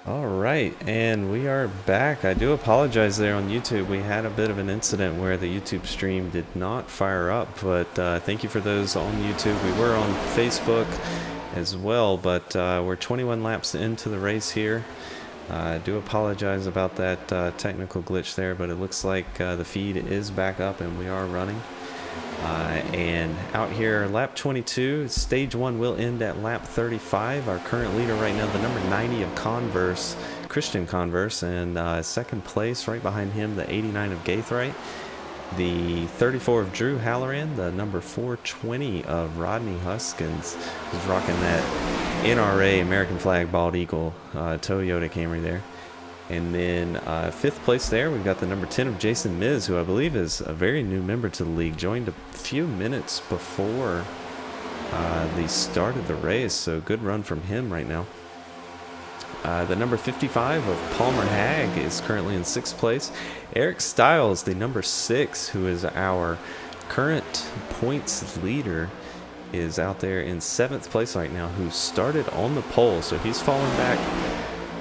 All right, and we are back. I do apologize there on YouTube. We had a bit of an incident where the YouTube stream did not fire up, but thank you for those on YouTube. We were on Facebook as well, but we're 21 laps into the race here. I do apologize about that technical glitch there, but it looks like the feed is back up and we are running. And out here, lap 22, stage 1 will end at lap 35. Our current leader right now, the number 90 of Converse, Christian Converse, and second place right behind him, the 89 of Gaithright, the 34 of Drew Halloran, the number 420 of Rodney Huskins, who's rocking that NRA American flag bald eagle Toyota Camry there. And then fifth place there, we've got the number 10 of Jason Miz, who I believe is a very new member to the league. Joined a few minutes before the start of the race, so good run from him right now. The number 55 of Palmer Hag is currently in sixth place. Eric Stiles, the number 6, who is our current points leader, is out there in seventh place right now, who started on the pole, so he's fallen back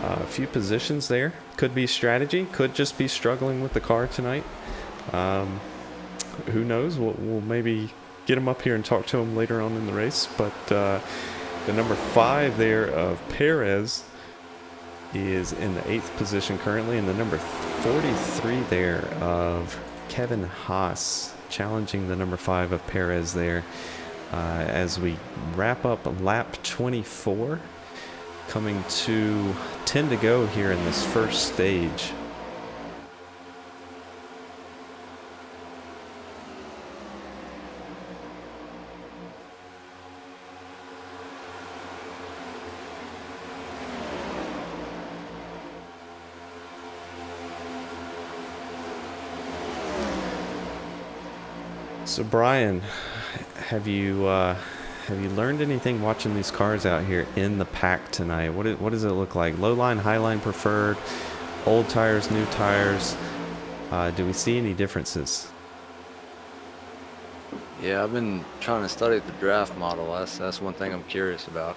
a few positions there. Could be strategy, could just be struggling with the car tonight. Who knows? We'll maybe get him up here and talk to him later on in the race. But the number 5 there of Perez is in the 8th position currently, and the number 43 there of Kevin Haas challenging the number 5 of Perez there as we wrap up lap 24. Coming to 10 to go here in this first stage. So Brian, have you learned anything watching these cars out here in the pack tonight? What does it look like? Low line, high line preferred, old tires, new tires. Do we see any differences? Yeah, I've been trying to study the draft model. That's one thing I'm curious about.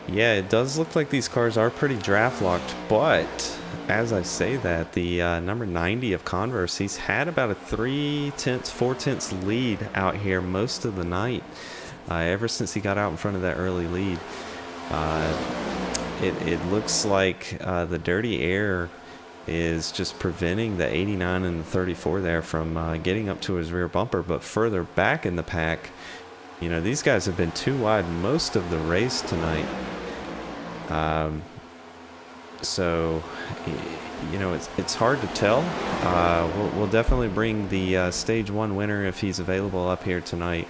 Yeah, it does look like these cars are pretty draft locked, but as I say that, the number 90 of Converse, he's had about a 4/10 lead out here most of the night, ever since he got out in front of that early lead. It looks like the dirty air is just preventing the 89 and the 34 there from getting up to his rear bumper, but further back in the pack, you know, these guys have been too wide most of the race tonight. So, you know, it's hard to tell. We'll definitely bring the stage 1 winner if he's available up here tonight.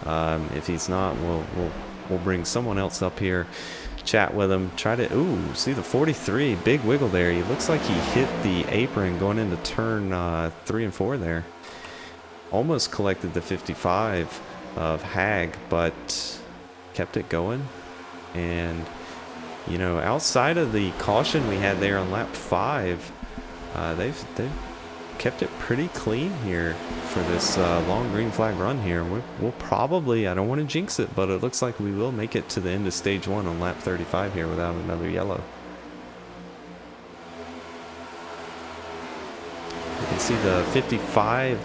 If he's not, we'll bring someone else up here, chat with him, try to see the 43, big wiggle there. He looks like he hit the apron going into turn 3 and 4 there. Almost collected the 55 of Hag, but kept it going. And you know, outside of the caution we had there on lap 5, they've kept it pretty clean here for this long green flag run here. We'll probably, I don't want to jinx it, but it looks like we will make it to the end of stage 1 on lap 35 here without another yellow. You can see the 55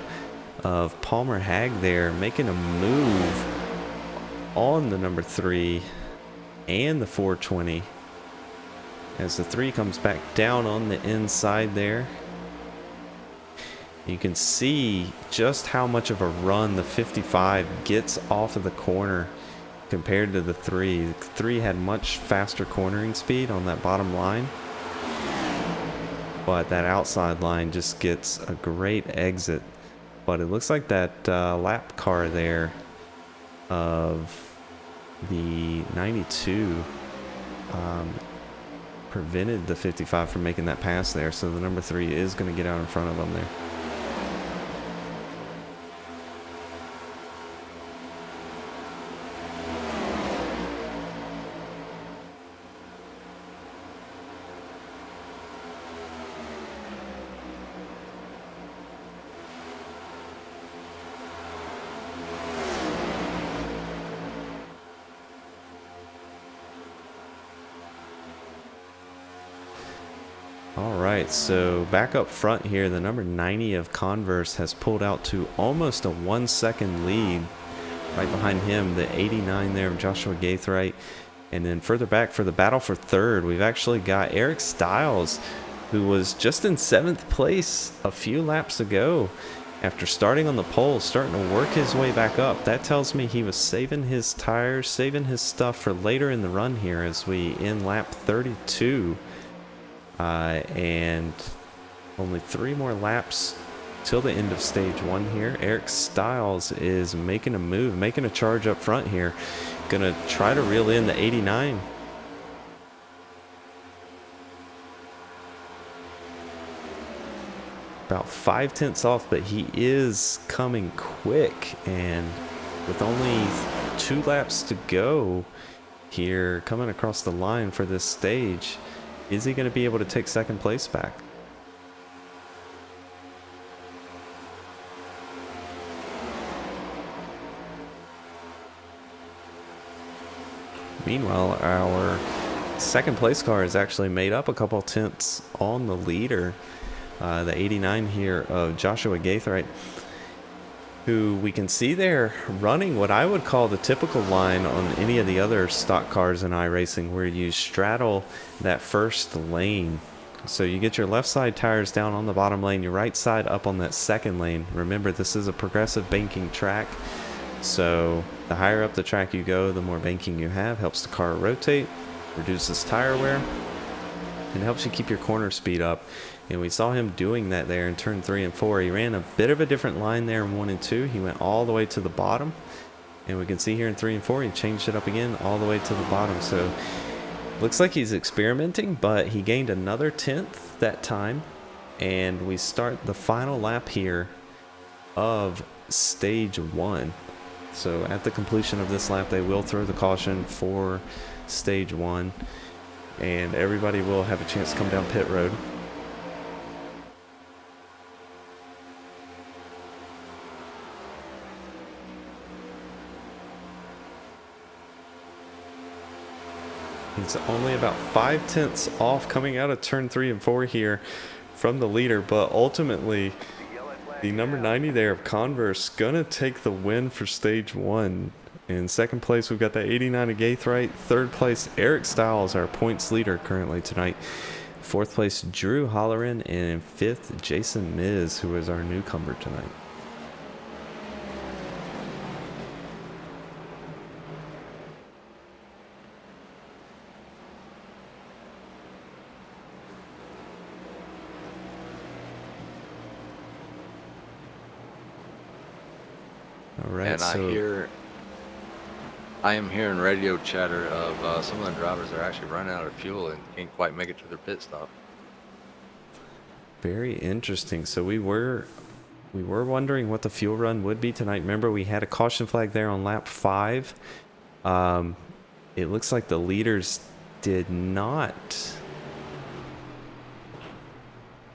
of Palmer Hag there making a move on the number 3 and the 420 as the 3 comes back down on the inside there. You can see just how much of a run the 55 gets off of the corner compared to the 3. The 3 had much faster cornering speed on that bottom line, but that outside line just gets a great exit. But it looks like that lap car there of the 92 prevented the 55 from making that pass there, so the number 3 is going to get out in front of them there. All right, so back up front here, the number 90 of Converse has pulled out to almost a 1 second lead. Right behind him, the 89 there of Joshua Gaithright. And then further back for the battle for third, we've actually got Eric Stiles, who was just in 7th place a few laps ago. After starting on the pole, starting to work his way back up. That tells me he was saving his tires, saving his stuff for later in the run here as we end lap 32. And only 3 more laps till the end of stage 1 here. Eric Stiles is making a move, making a charge up front here. Gonna try to reel in the 89. About 5/10 off, but he is coming quick, and with only 2 laps to go here, coming across the line for this stage, is he going to be able to take 2nd place back? Meanwhile, our 2nd place car has actually made up a couple tenths on the leader. The 89 here of Joshua Gaithright, who we can see there running what I would call the typical line on any of the other stock cars in iRacing, where you straddle that first lane. So you get your left side tires down on the bottom lane, your right side up on that 2nd lane. Remember, this is a progressive banking track, so the higher up the track you go, the more banking you have. Helps the car rotate, reduces tire wear, and helps you keep your corner speed up. And we saw him doing that there in turn 3 and 4. He ran a bit of a different line there in 1 and 2. He went all the way to the bottom. And we can see here in 3 and 4, he changed it up again all the way to the bottom. So looks like he's experimenting, but he gained another 10th that time. And we start the final lap here of stage 1. So at the completion of this lap, they will throw the caution for stage 1. And everybody will have a chance to come down pit road. He's only about 5/10 off coming out of turn 3 and 4 here from the leader, but ultimately the number 90 there of Converse gonna take the win for stage 1. In 2nd place, we've got the 89 of Gaithright. 3rd place, Eric Stiles, our points leader currently tonight. 4th place, Drew Holleran, and in 5th, Jason Miz, who is our newcomer tonight. All right, And I am hearing radio chatter of some of the drivers are actually running out of fuel and can't quite make it to their pit stop. Very interesting. So we were wondering what the fuel run would be tonight. Remember, we had a caution flag there on lap 5. It looks like the leaders did not.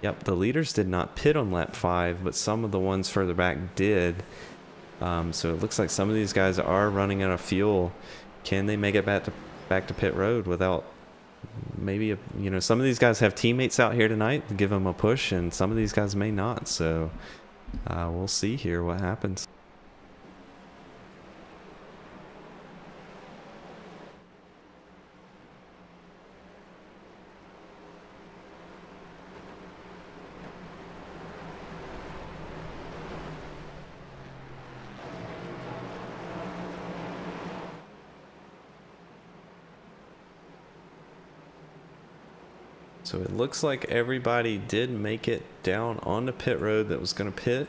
Yep, the leaders did not pit on lap 5, but some of the ones further back did. So it looks like some of these guys are running out of fuel. Can they make it back to pit road without maybe some of these guys have teammates out here tonight to give them a push, and some of these guys may not. So we'll see here what happens. So it looks like everybody did make it down on the pit road that was going to pit.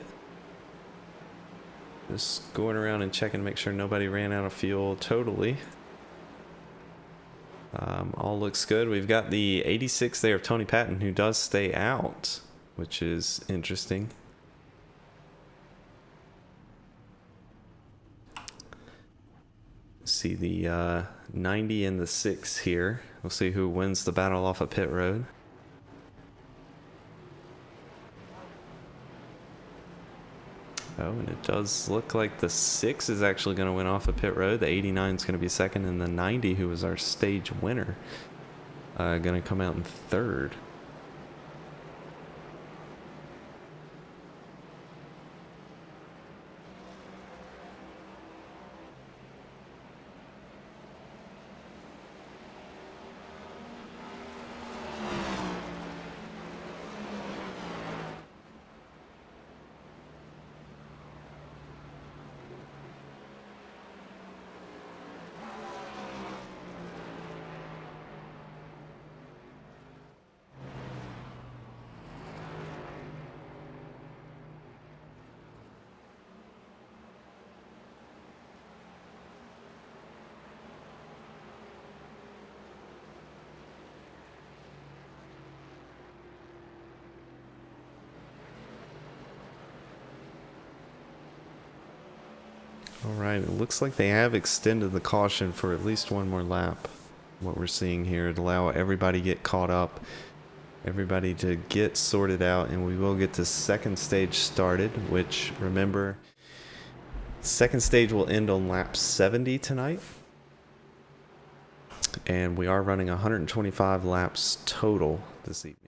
Just going around and checking to make sure nobody ran out of fuel totally. All looks good. We've got the 86 there of Tony Patton, who does stay out, which is interesting. See the 90 and the 6 here. We'll see who wins the battle off of pit road. Oh, and it does look like the 6 is actually going to win off of pit road. The 89 is going to be second, and the 90, who was our stage winner, going to come out in third. All right, it looks like they have extended the caution for at least one more lap. What we're seeing here to allow everybody to get caught up, everybody to get sorted out, and we will get the second stage started, which, remember, second stage will end on lap 70 tonight. And we are running 125 laps total this evening.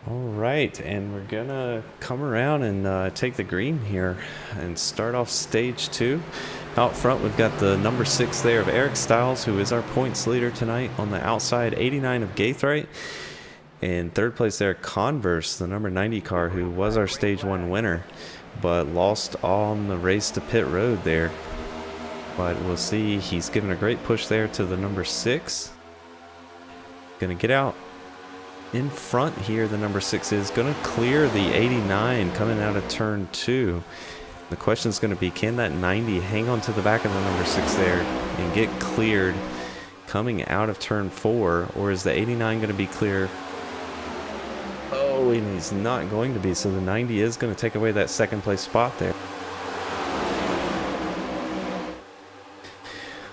All right, and we're gonna come around and take the green here and start off stage 2. Out front, we've got the number 6 there of Eric Stiles, who is our points leader tonight. On the outside, 89 of Gaithright. And third place there, Converse, the number 90 car, who was our stage 1 winner, but lost on the race to pit road there. But we'll see, he's given a great push there to the number 6. Gonna get out in front here. The number 6 is going to clear the 89 coming out of turn 2. The question is going to be, can that 90 hang on to the back of the number 6 there and get cleared coming out of turn 4, or is the 89 going to be clear? Oh, and he's not going to be, so the 90 is going to take away that second place spot there.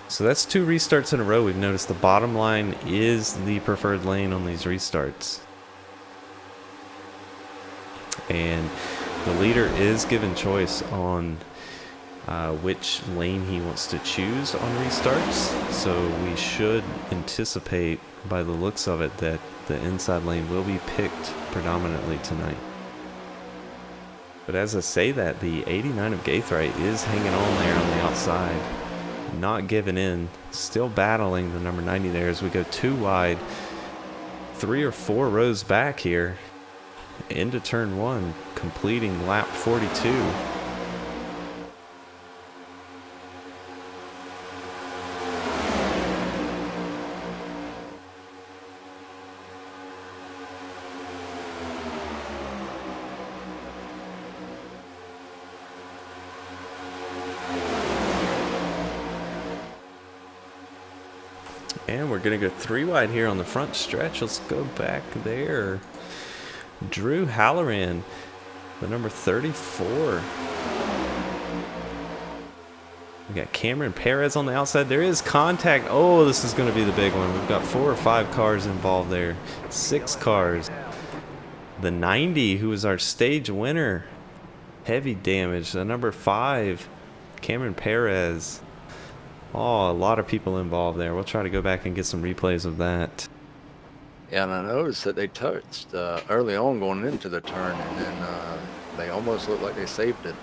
So that's 2 restarts in a row. We've noticed the bottom line is the preferred lane on these restarts. And the leader is given choice on which lane he wants to choose on restarts. So we should anticipate, by the looks of it, that the inside lane will be picked predominantly tonight. But as I say that, the 89 of Gaithright is hanging on there on the outside. Not giving in, still battling the number 90 there as we go 2 wide, 3 or 4 rows back here into turn 1, completing lap 42. And we're going to go 3 wide here on the front stretch. Let's go back there. Drew Halloran, the number 34. We got Cameron Perez on the outside. There is contact. Oh, this is going to be the big one. We've got 4 or 5 cars involved there. 6 cars. The 90, who is our stage winner. Heavy damage. The number 5, Cameron Perez. Oh, a lot of people involved there. We'll try to go back and get some replays of that. Yeah, and I noticed that they touched early on going into the turn, and then they almost looked like they saved it.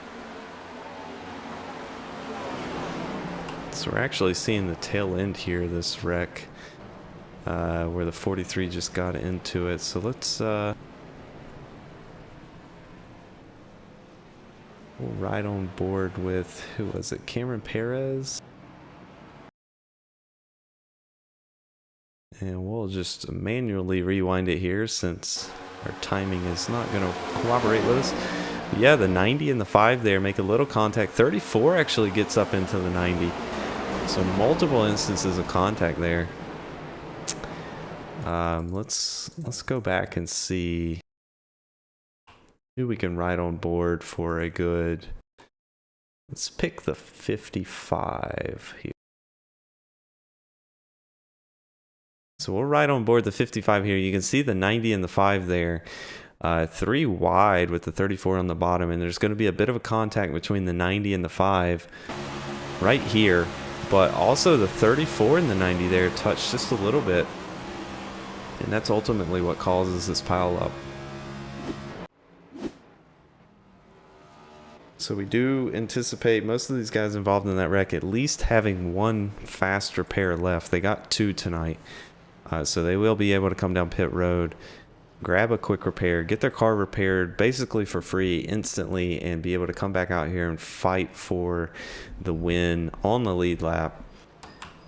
So we're actually seeing the tail end here of this wreck. where the 43 just got into it. So let's we'll ride on board with, who was it, Cameron Perez, and we'll just manually rewind it here since our timing is not going to cooperate with us. But yeah, the 90 and the 5 there make a little contact. 34 actually gets up into the 90, so multiple instances of contact there. Let's go back and see who we can ride on board for a good. Let's pick the 55 here. So we'll ride on board the 55 here. You can see the 90 and the 5 there. 3 wide with the 34 on the bottom, and there's going to be a bit of a contact between the 90 and the 5 right here, but also the 34 and the 90 there touch just a little bit, and that's ultimately what causes this pile up. So we do anticipate most of these guys involved in that wreck at least having one fast repair left. They got 2 tonight, so they will be able to come down pit road, grab a quick repair, get their car repaired basically for free instantly, and be able to come back out here and fight for the win on the lead lap.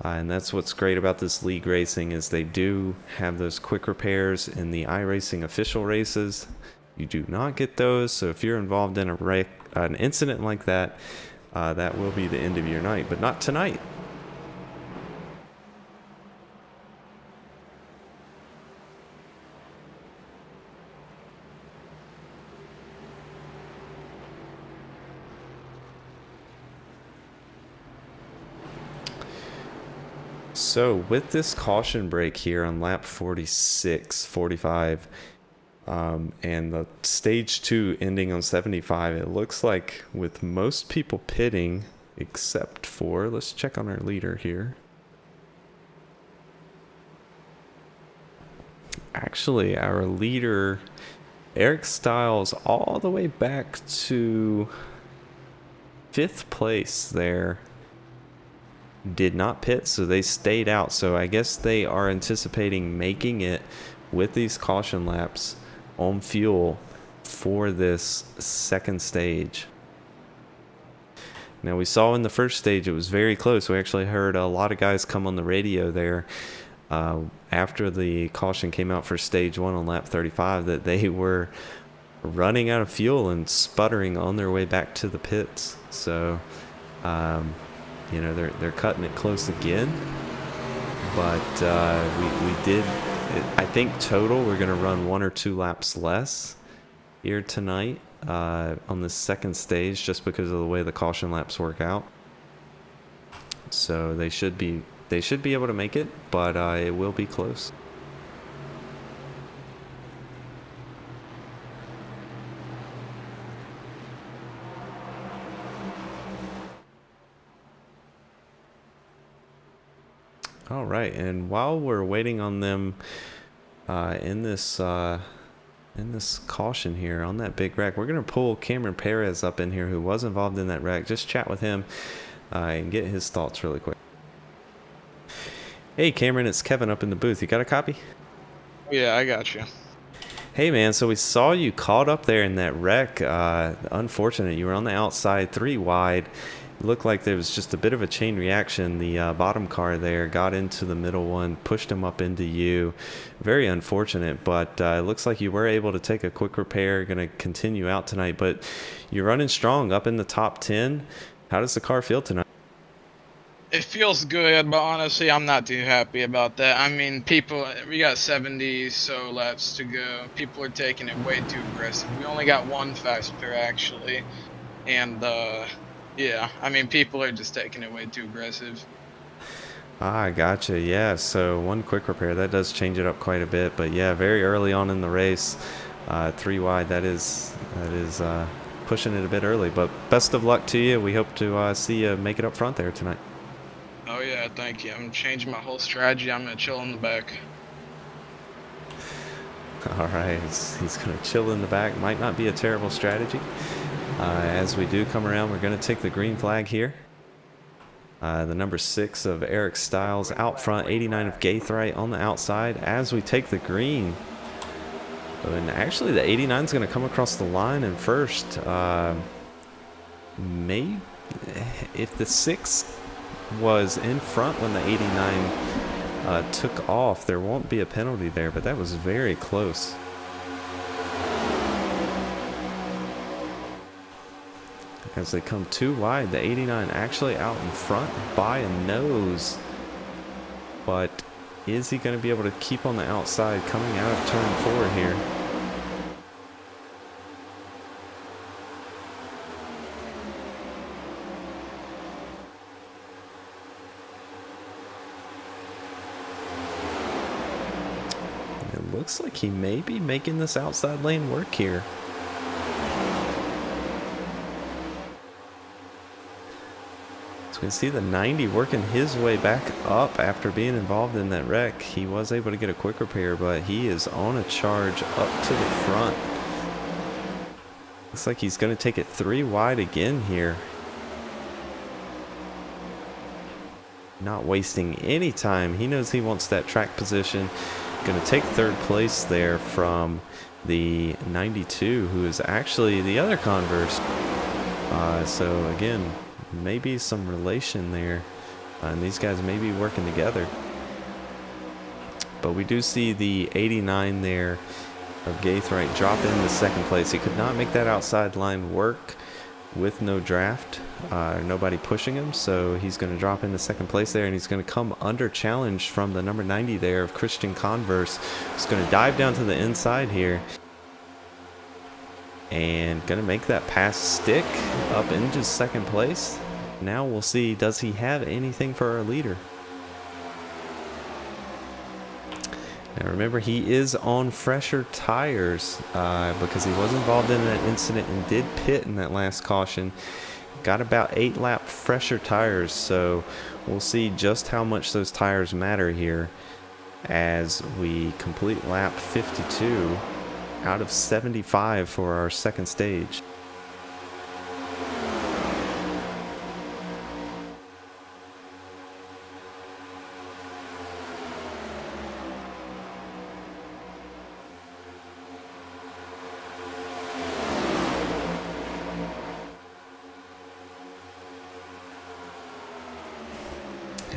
And that's what's great about this league racing, is they do have those quick repairs in the iRacing official races. You do not get those, so if you're involved in a wreck, an incident like that, that will be the end of your night, but not tonight. So with this caution break here on lap 46, 45, and the stage 2 ending on 75, it looks like with most people pitting, except for, let's check on our leader here. Actually, our leader, Eric Stiles, all the way back to 5th place there, did not pit, so they stayed out. So I guess they are anticipating making it with these caution laps on fuel for this second stage. Now, we saw in the first stage it was very close. We actually heard a lot of guys come on the radio there after the caution came out for stage 1 on lap 35 that they were running out of fuel and sputtering on their way back to the pits. So you know, they're cutting it close again, but we did. I think total we're going to run 1 or 2 laps less here tonight on the second stage, just because of the way the caution laps work out. So they should be able to make it, but it will be close. All right, and while we're waiting on them in this caution here on that big wreck, we're gonna pull Cameron Perez up in here, who was involved in that wreck. Just chat with him and get his thoughts really quick. Hey Cameron, it's Kevin up in the booth. You got a copy? Yeah, I got you. Hey man, so we saw you caught up there in that wreck. Unfortunate, you were on the outside, 3 wide. Looked like there was just a bit of a chain reaction. The bottom car there got into the middle one, pushed him up into you. Very unfortunate, but it looks like you were able to take a quick repair. Going to continue out tonight, but you're running strong up in the top 10. How does the car feel tonight? It feels good, but honestly, I'm not too happy about that. I mean, we got 70 so laps to go. People are taking it way too aggressive. We only got 1 faster, actually. And, yeah, I mean, people are just taking it way too aggressive. Ah, gotcha. Yeah, so 1 quick repair, that does change it up quite a bit. But yeah, very early on in the race, 3 wide, that is pushing it a bit early. But best of luck to you. We hope to see you make it up front there tonight. Oh yeah, thank you. I'm changing my whole strategy. I'm gonna chill in the back. All right, he's gonna chill in the back. Might not be a terrible strategy. As we do come around, we're gonna take the green flag here. The number 6 of Eric Styles out front, 89 of Gaithright on the outside as we take the green. And actually the 89 is going to come across the line in first. Maybe if the 6 was in front when the 89 took off, there won't be a penalty there, but that was very close. As they come too wide, the 89 actually out in front by a nose. But is he going to be able to keep on the outside coming out of turn 4 here? It looks like he may be making this outside lane work here. We see the 90 working his way back up after being involved in that wreck. He was able to get a quick repair, but he is on a charge up to the front. Looks like he's going to take it 3 wide again here. Not wasting any time. He knows he wants that track position. Going to take 3rd place there from the 92, who is actually the other Converse. So again, maybe some relation there, and these guys may be working together. But we do see the 89 there of Gaithright drop into 2nd place. He could not make that outside line work with no draft, nobody pushing him, so he's going to drop into 2nd place there, and he's going to come under challenge from the number 90 there of Christian Converse. He's going to dive down to the inside here and going to make that pass stick up into 2nd place. Now we'll see, does he have anything for our leader? Now remember, he is on fresher tires because he was involved in that incident and did pit in that last caution. Got about 8 lap fresher tires, so we'll see just how much those tires matter here as we complete lap 52 out of 75 for our 2nd stage.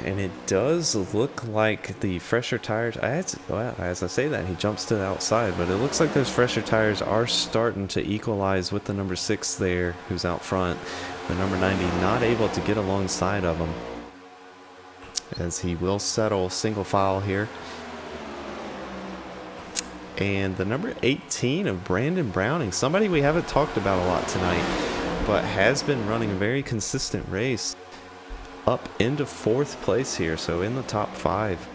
And it does look like the fresher tires, well, as I say that, he jumps to the outside, but it looks like those fresher tires are starting to equalize with the number 6 there, who's out front. The number 90 not able to get alongside of him, as he will settle single file here. And the number 18 of Brandon Browning, somebody we haven't talked about a lot tonight, but has been running a very consistent race, up into 4th place here, so in the top 5.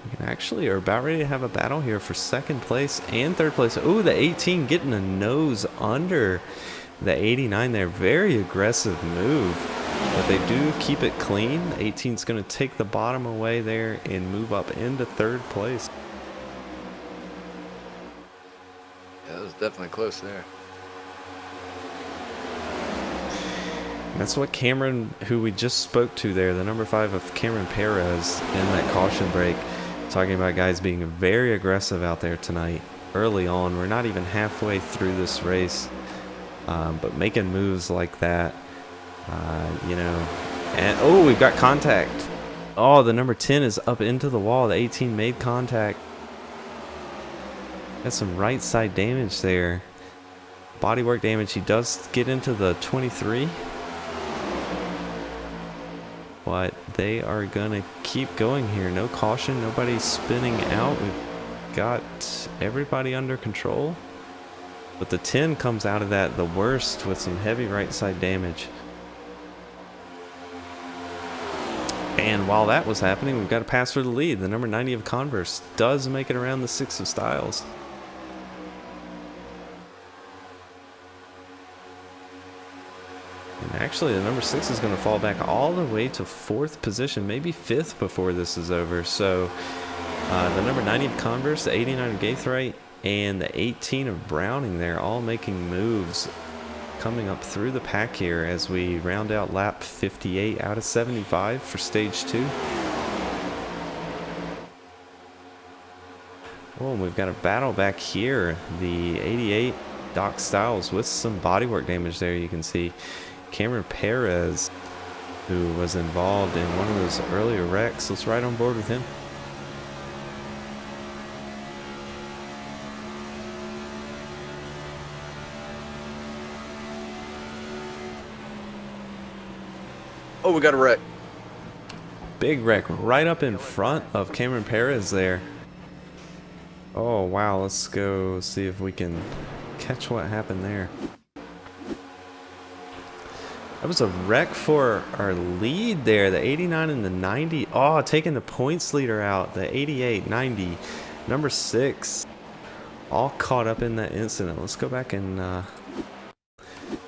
We can actually are about ready to have a battle here for 2nd place and 3rd place. Ooh, the 18 getting a nose under the 89 there. Very aggressive move. But they do keep it clean. 18's going to take the bottom away there and move up into 3rd place. Yeah, that was definitely close there. That's what Cameron, who we just spoke to there, the number 5 of Cameron Perez in that caution break, talking about guys being very aggressive out there tonight. Early on, we're not even halfway through this race, but making moves like that. You know, and oh, we've got contact. Oh, the number 10 is up into the wall. The 18 made contact. Got some right side damage there. Bodywork damage. He does get into the 23. But they are going to keep going here. No caution. Nobody spinning out. We've got everybody under control. But the 10 comes out of that the worst with some heavy right side damage. And while that was happening, we've got a pass for the lead. The number 90 of Converse does make it around the 6 of Styles. And Actually, the number 6 is going to fall back all the way to 4th position, maybe 5th before this is over. So the number 90 of Converse, the 89 of Gaithright, and the 18 of Browning there all making moves coming up through the pack here as we round out lap 58 out of 75 for stage 2. Oh, and we've got a battle back here. The 88 Doc Styles with some bodywork damage there. You can see Cameron Perez, who was involved in one of those earlier wrecks. Let's ride on board with him. Oh, we got a wreck. Big wreck right up in front of Cameron Perez there. Oh, wow. Let's go see if we can catch what happened there. That was a wreck for our lead there. The 89 and the 90. Oh, taking the points leader out. The 88, 90, number 6. All caught up in that incident. Let's go back and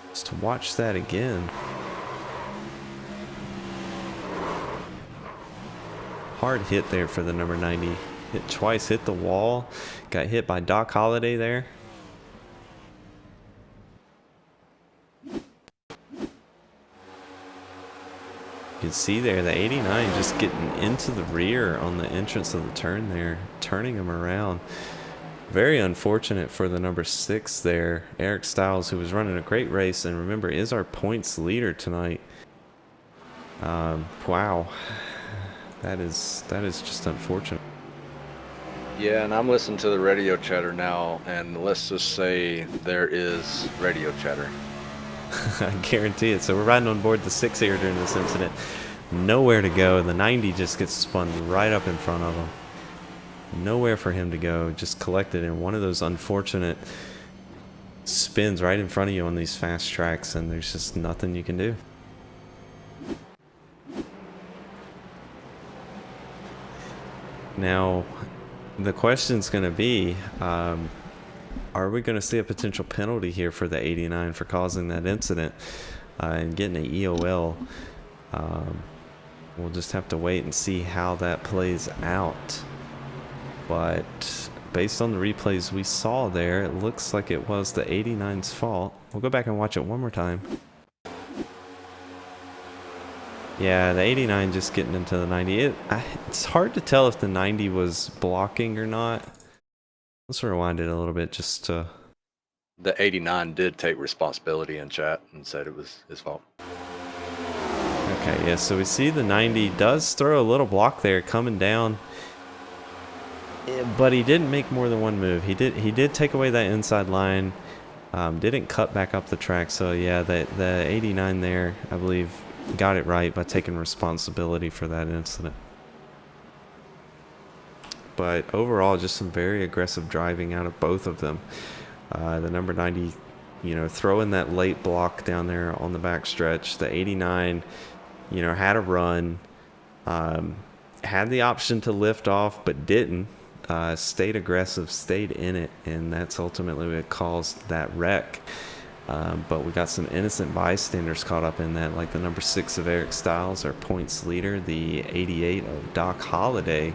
just watch that again. Hard hit there for the number 90. Hit twice, hit the wall. Got hit by Doc Holliday there. You can see there the 89 just getting into the rear on the entrance of the turn there, turning him around. Very unfortunate for the number 6 there, Eric Styles, who was running a great race and remember is our points leader tonight. Wow. That is just unfortunate. Yeah, and I'm listening to the radio chatter now, and let's just say there is radio chatter. I guarantee it. So we're riding on board the 6 here during this incident. Nowhere to go. The 90 just gets spun right up in front of him. Nowhere for him to go. Just collected in one of those unfortunate spins right in front of you on these fast tracks, and there's just nothing you can do. Now, the question's going to be, are we going to see a potential penalty here for the 89 for causing that incident and getting an EOL? We'll just have to wait and see how that plays out. But based on the replays we saw there, it looks like it was the 89's fault. We'll go back and watch it one more time. Yeah, the 89 just getting into the 90. It's hard to tell if the 90 was blocking or not. Let's rewind it a little bit just to... The 89 did take responsibility in chat and said it was his fault. Okay, yeah, so we see the 90 does throw a little block there coming down. But he didn't make more than one move. He did take away that inside line. Didn't cut back up the track. So yeah, the 89 there, I believe, got it right by taking responsibility for that incident. But overall, just some very aggressive driving out of both of them. The number 90, throwing that late block down there on the back stretch. The 89, had a run, had the option to lift off, but didn't. Stayed aggressive, stayed in it, and that's ultimately what caused that wreck. But we got some innocent bystanders caught up in that, like the number 6 of Eric Styles, our points leader, the 88 of Doc Holliday,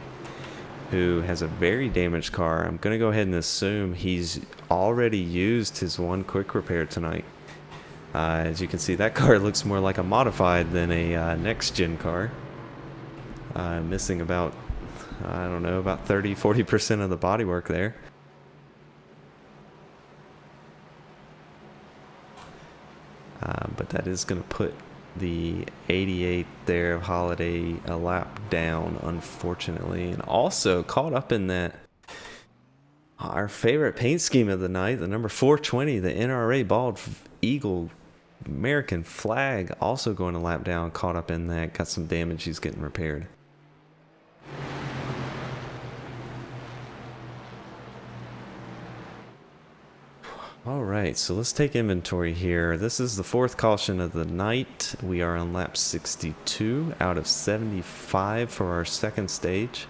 who has a very damaged car. I'm going to go ahead and assume he's already used his one quick repair tonight. As you can see, that car looks more like a modified than a next-gen car. Missing about, I don't know, about 30-40% of the bodywork there. But that is going to put the 88 there of Holiday a lap down, unfortunately. And also caught up in that, our favorite paint scheme of the night, the number 420, the NRA Bald Eagle American flag, also going a lap down, caught up in that, got some damage he's getting repaired. All right, so let's take inventory here. This is the 4th caution of the night. We are on lap 62 out of 75 for our second stage.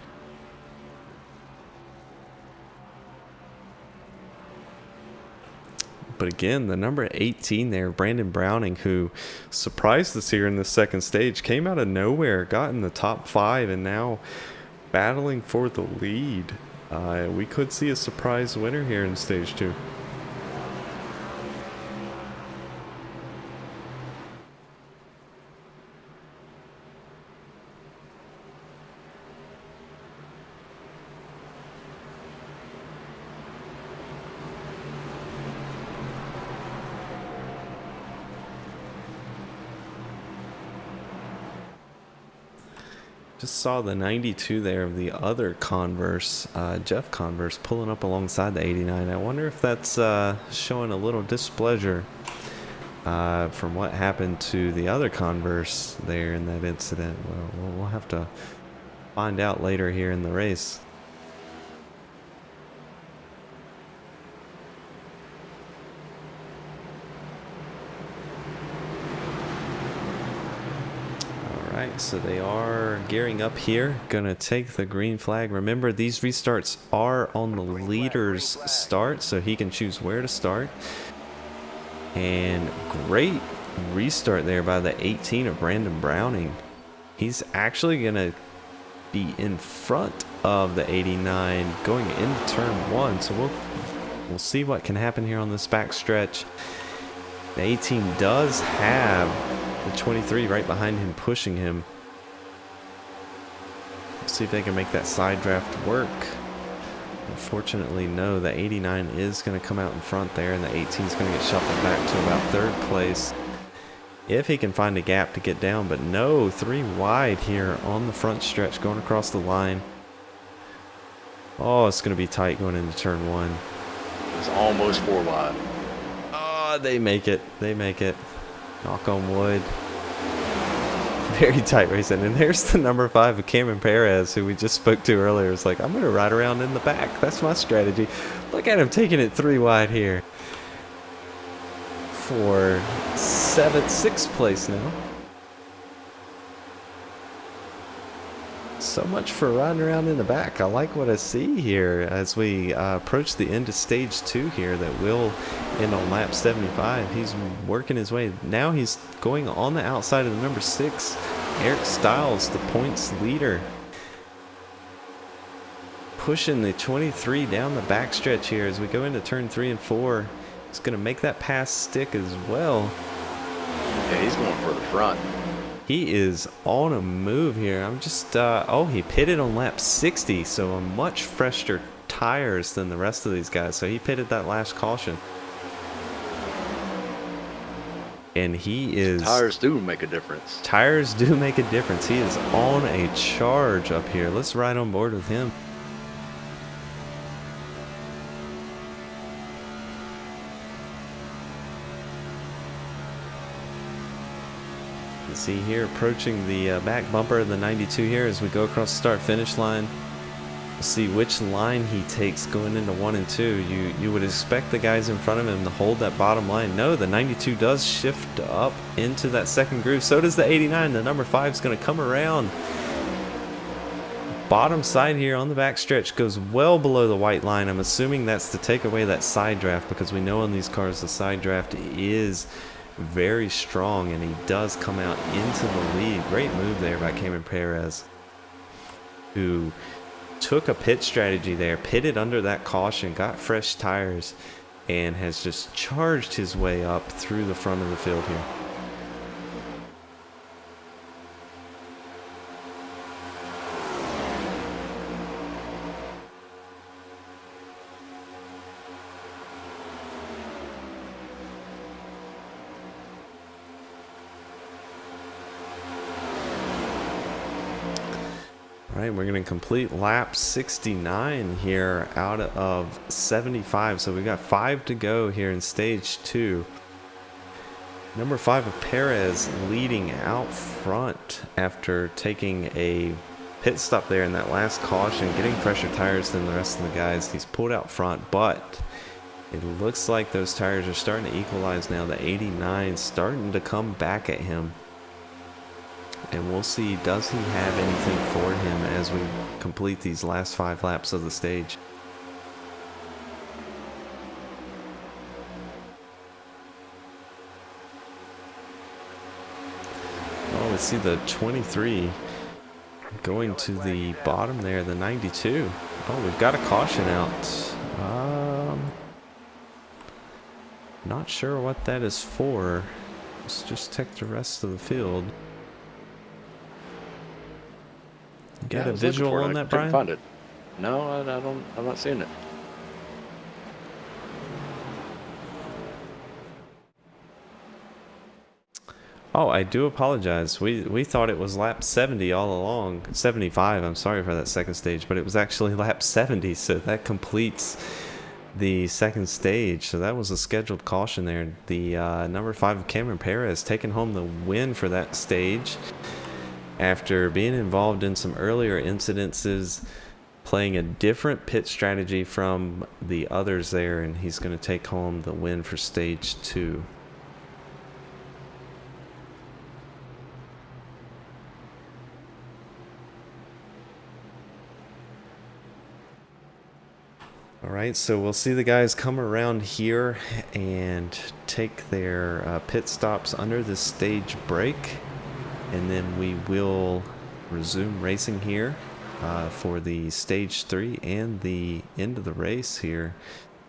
But again, the number 18 there, Brandon Browning, who surprised us here in the second stage, came out of nowhere, got in the top 5, and now battling for the lead. We could see a surprise winner here in stage 2. Just saw the 92 there of the other Converse, Jeff Converse, pulling up alongside the 89. I wonder if that's showing a little displeasure from what happened to the other Converse there in that incident. Well, we'll have to find out later here in the race. Alright, so they are gearing up here, gonna take the green flag. Remember, these restarts are on the leader's start, so he can choose where to start. And great restart there by the 18 of Brandon Browning. He's actually gonna be in front of the 89 going into turn 1, so we'll see what can happen here on this back stretch. The 18 does have the 23 right behind him, pushing him. Let's see if they can make that side draft work. Unfortunately, no. The 89 is going to come out in front there, and the 18 is going to get shuffled back to about 3rd place. If he can find a gap to get down, but no, 3 wide here on the front stretch going across the line. Oh, it's going to be tight going into turn 1. It's almost 4 wide. Oh, they make it. They make it. Knock on wood. Very tight racing. And there's the number 5 of Cameron Perez, who we just spoke to earlier. It's like, I'm going to ride around in the back. That's my strategy. Look at him taking it 3 wide here. For 6th place now. So much for riding around in the back. I like what I see here as we approach the end of stage 2 here that will end on lap 75. He's working his way. Now he's going on the outside of the number 6, Eric Stiles, the points leader. Pushing the 23 down the backstretch here as we go into turn 3 and 4. He's going to make that pass stick as well. Yeah, he's going for the front. He is on a move here. I'm just, oh, he pitted on lap 60, so a much fresher tires than the rest of these guys. So he pitted that last caution. And he is... Tires do make a difference. Tires do make a difference. He is on a charge up here. Let's ride on board with him. See here, approaching the back bumper of the 92 here as we go across the start-finish line. We'll see which line he takes going into 1 and 2. You would expect the guys in front of him to hold that bottom line. No, the 92 does shift up into that second groove. So does the 89. The number 5 is going to come around. Bottom side here on the back stretch goes well below the white line. I'm assuming that's to take away that side draft, because we know on these cars the side draft is very strong, and he does come out into the lead. Great move there by Cameron Perez, who took a pit strategy there, pitted under that caution, got fresh tires, and has just charged his way up through the front of the field here. All right, we're going to complete lap 69 here out of 75. So we got 5 to go here in stage 2. Number 5 of Perez leading out front after taking a pit stop there in that last caution, getting fresher tires than the rest of the guys. He's pulled out front, but it looks like those tires are starting to equalize now. The 89 starting to come back at him. And we'll see, does he have anything for him as we complete these last 5 laps of the stage. to see the 23 going to the bottom there, the 92. Oh, we've got a caution out. Not sure what that is for. Let's just check the rest of the field. You got a visual on that, Brian? Find it. No, I don't. I'm not seeing it. Oh, I do apologize. We thought it was lap 70 all along. 75, I'm sorry for that second stage, but it was actually lap 70, so that completes the second stage. So that was a scheduled caution there. The number 5 Cameron Perez taking home the win for that stage after being involved in some earlier incidences, playing a different pit strategy from the others there, and he's going to take home the win for stage 2. All right, so we'll see the guys come around here and take their pit stops under the stage break, and then we will resume racing here for the stage 3 and the end of the race here.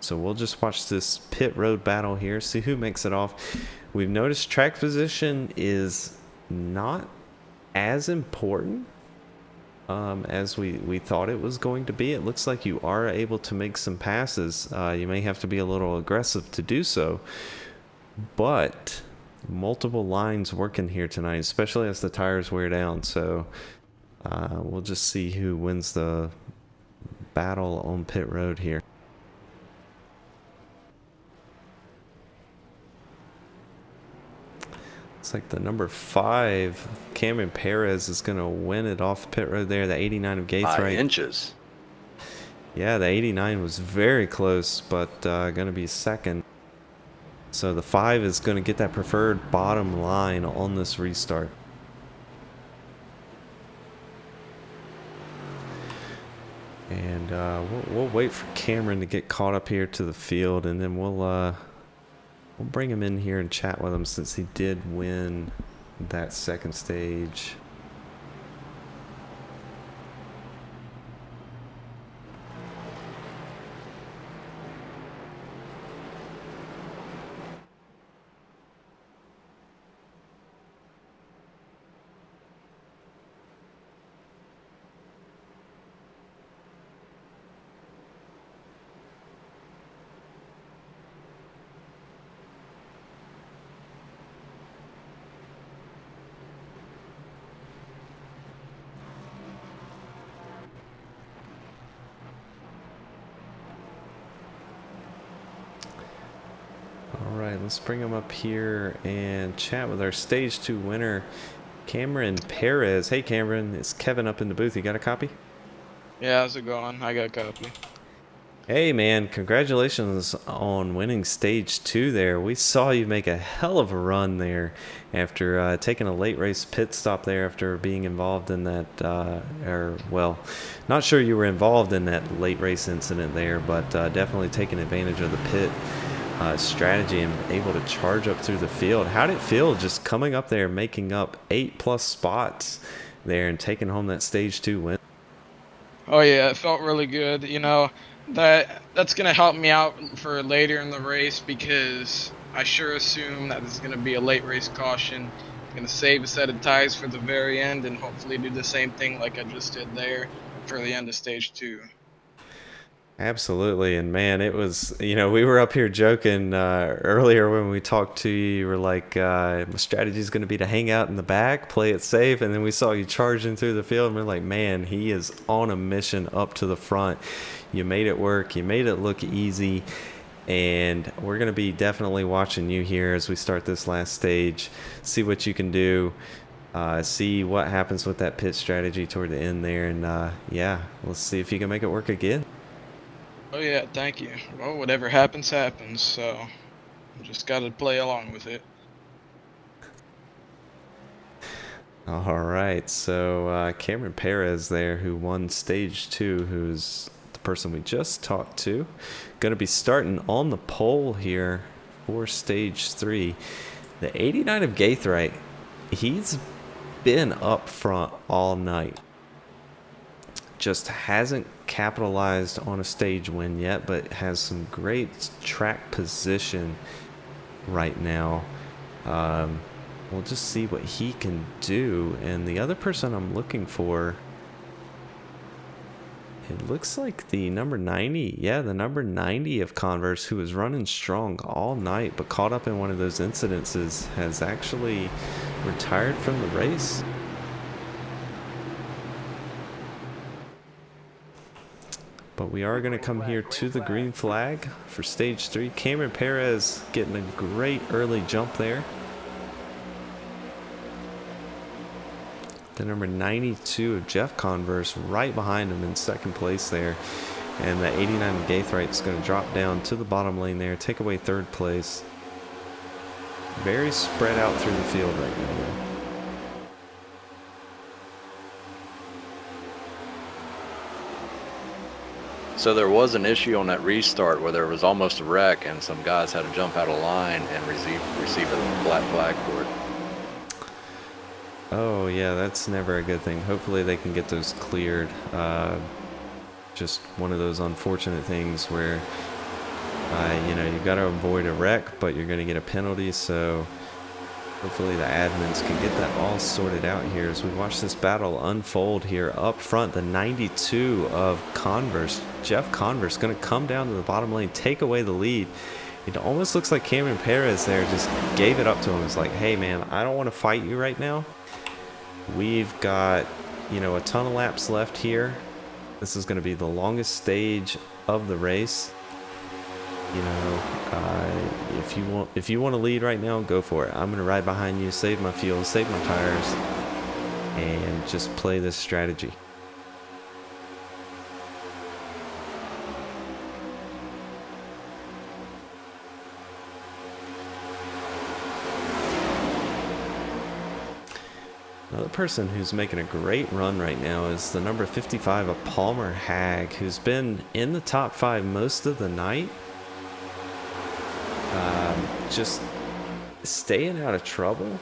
So we'll just watch this pit road battle here, see who makes it off. We've noticed track position is not as important as we thought it was going to be. It looks like you are able to make some passes. You may have to be a little aggressive to do so, but multiple lines working here tonight, especially as the tires wear down. So we'll just see who wins the battle on pit road here. Looks like the number 5, Cameron Perez, is going to win it off pit road there. The 89 of Gaithright. 5 inches. Yeah, the 89 was very close, but going to be second. So the 5 is going to get that preferred bottom line on this restart. And we'll wait for Cameron to get caught up here to the field, and then we'll bring him in here and chat with him, since he did win that second stage. Alright, let's bring him up here and chat with our stage 2 winner, Cameron Perez. Hey Cameron, it's Kevin up in the booth. You got a copy? Yeah, how's it going? I got a copy. Hey man, congratulations on winning stage 2 there. We saw you make a hell of a run there after taking a late race pit stop there after being involved in that, well, not sure you were involved in that late race incident there, but definitely taking advantage of the pit strategy and able to charge up through the field. How did it feel just coming up there, making up 8+ spots there and taking home that stage 2 win? Oh yeah, it felt really good. You know, that's gonna help me out for later in the race, because I sure assume that there's gonna be a late race caution. I'm gonna save a set of tires for the very end and hopefully do the same thing like I just did there for the end of stage 2. Absolutely. And man, it was, you know, we were up here joking earlier when we talked to you. You were like, my strategy is going to be to hang out in the back, play it safe. And then we saw you charging through the field, and we're like, man, he is on a mission up to the front. You made it work. You made it look easy. And we're going to be definitely watching you here as we start this last stage, see what you can do. See what happens with that pit strategy toward the end there. And yeah, let's see if you can make it work again. Oh yeah, thank you. Well, whatever happens, happens, so just gotta play along with it. All right, so Cameron Perez there, who won stage 2, who's the person we just talked to, going to be starting on the pole here for stage 3. The 89 of Gaithright, he's been up front all night. Just hasn't capitalized on a stage win yet, but has some great track position right now. We'll just see what he can do. And the other person I'm looking for, it looks like the number 90. Yeah, the number 90 of Converse, who was running strong all night but caught up in one of those incidences, has actually retired from the race. But we are going to come here to the green flag for stage 3. Cameron Perez getting a great early jump there. The number 92 of Jeff Converse right behind him in second place there. And the 89 of Gaithright is going to drop down to the bottom lane there, take away third place. Very spread out through the field right now, though. So there was an issue on that restart where there was almost a wreck and some guys had to jump out of line and receive a black flag for it. Oh yeah, that's never a good thing. Hopefully they can get those cleared. Just one of those unfortunate things where you know, you've got to avoid a wreck, but you're going to get a penalty. So hopefully the admins can get that all sorted out here as we watch this battle unfold here up front. The 92 of Converse, Jeff Converse, going to come down to the bottom lane, take away the lead. It almost looks like Cameron Perez there just gave it up to him. It's like, hey man, I don't want to fight you right now. We've got, you know, a ton of laps left here. This is going to be the longest stage of the race. You know, if you want to lead right now, go for it. I'm going to ride behind you, save my fuel, save my tires, and just play this strategy. Another person who's making a great run right now is the number 55 of Palmer Hag, who's been in the top 5 most of the night. Just staying out of trouble,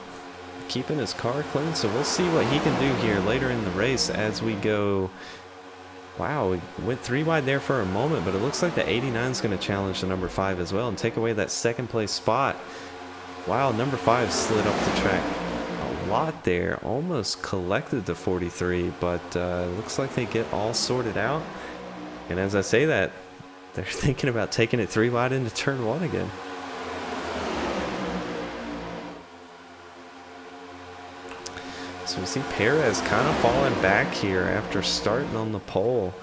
keeping his car clean. So we'll see what he can do here later in the race as we go. Wow, we went 3 wide there for a moment, but it looks like the 89 is going to challenge the number 5 as well and take away that second place spot. Wow, number 5 slid up the track a lot there, almost collected the 43, but looks like they get all sorted out. And as I say that, they're thinking about taking it 3 wide into turn 1 again. So we see Perez kind of falling back here after starting on the pole.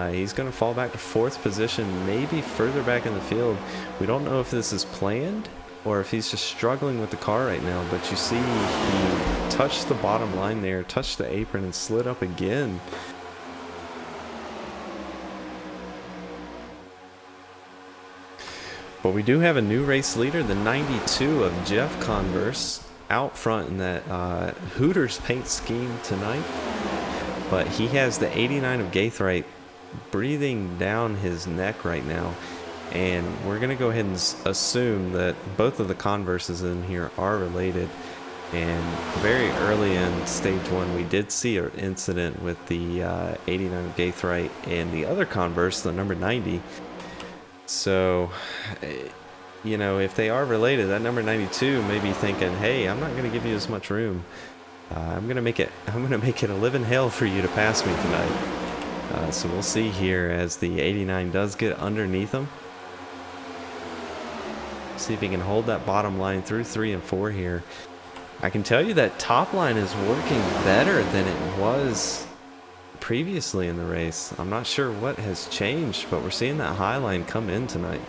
He's going to fall back to 4th position, maybe further back in the field. We don't know if this is planned or if he's just struggling with the car right now, but you see he touched the bottom line there, touched the apron, and slid up again. But we do have a new race leader, the 92 of Jeff Converse, out front in that Hooters paint scheme tonight. But he has the 89 of Gaithright breathing down his neck right now. And we're going to go ahead and assume that both of the Converses in here are related. And very early in stage 1, we did see an incident with the 89 of Gaithright and the other Converse, the number 90. So, you know, if they are related, that number 92 may be thinking, hey, I'm not going to give you as much room. I'm going to make it a living hell for you to pass me tonight. So we'll see here as the 89 does get underneath him. See if he can hold that bottom line through 3 and 4 here. I can tell you that top line is working better than it was previously in the race. I'm not sure what has changed, but we're seeing that high line come in tonight.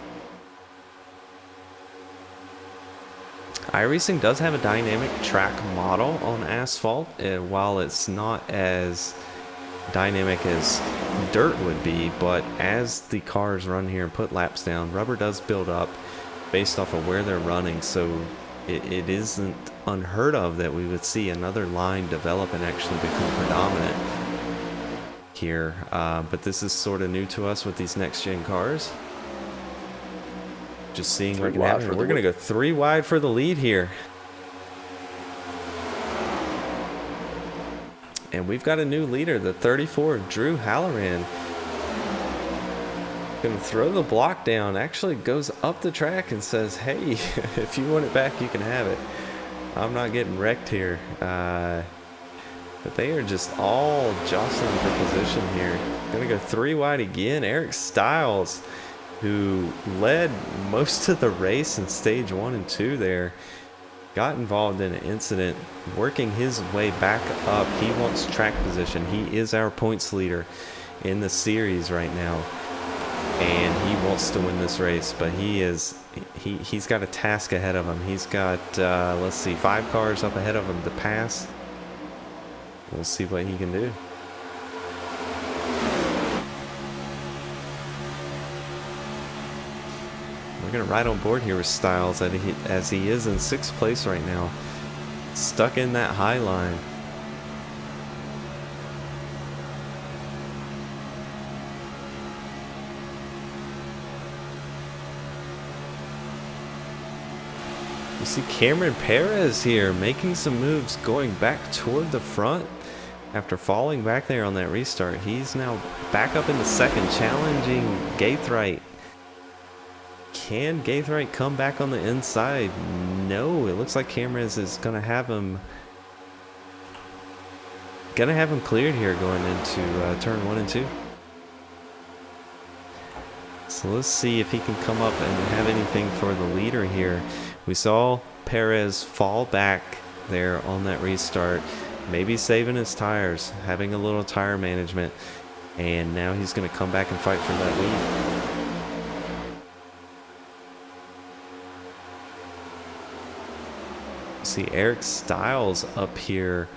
iRacing does have a dynamic track model on asphalt, and while it's not as dynamic as dirt would be, but as the cars run here and put laps down, rubber does build up based off of where they're running. So it isn't unheard of that we would see another line develop and actually become predominant here. But this is sort of new to us with these next gen cars. Just seeing what can happen. We're going to go 3 wide for the lead here. And we've got a new leader, the 34, Drew Halloran. Gonna throw the block down, actually goes up the track and says, hey, if you want it back, you can have it. I'm not getting wrecked here. But they are just all jostling for position here. Gonna go 3 wide again. Eric Styles, who led most of the race in stage 1 and 2 there, got involved in an incident, working his way back up. He wants track position. He is our points leader in the series right now, and he wants to win this race, but he's got a task ahead of him. He's got let's see, 5 cars up ahead of him to pass. We'll see what he can do. We're going to ride on board here with Styles as he is in 6th place right now. Stuck in that high line. You see Cameron Perez here making some moves, going back toward the front after falling back there on that restart. He's now back up into 2nd, challenging Gaithright. Can Gaithright come back on the inside? No, it looks like Cameron is gonna have him cleared here going into turn 1 and 2. So let's see if he can come up and have anything for the leader here. We saw Perez fall back there on that restart, maybe saving his tires, having a little tire management, and now he's going to come back and fight for that lead. See Eric Styles up here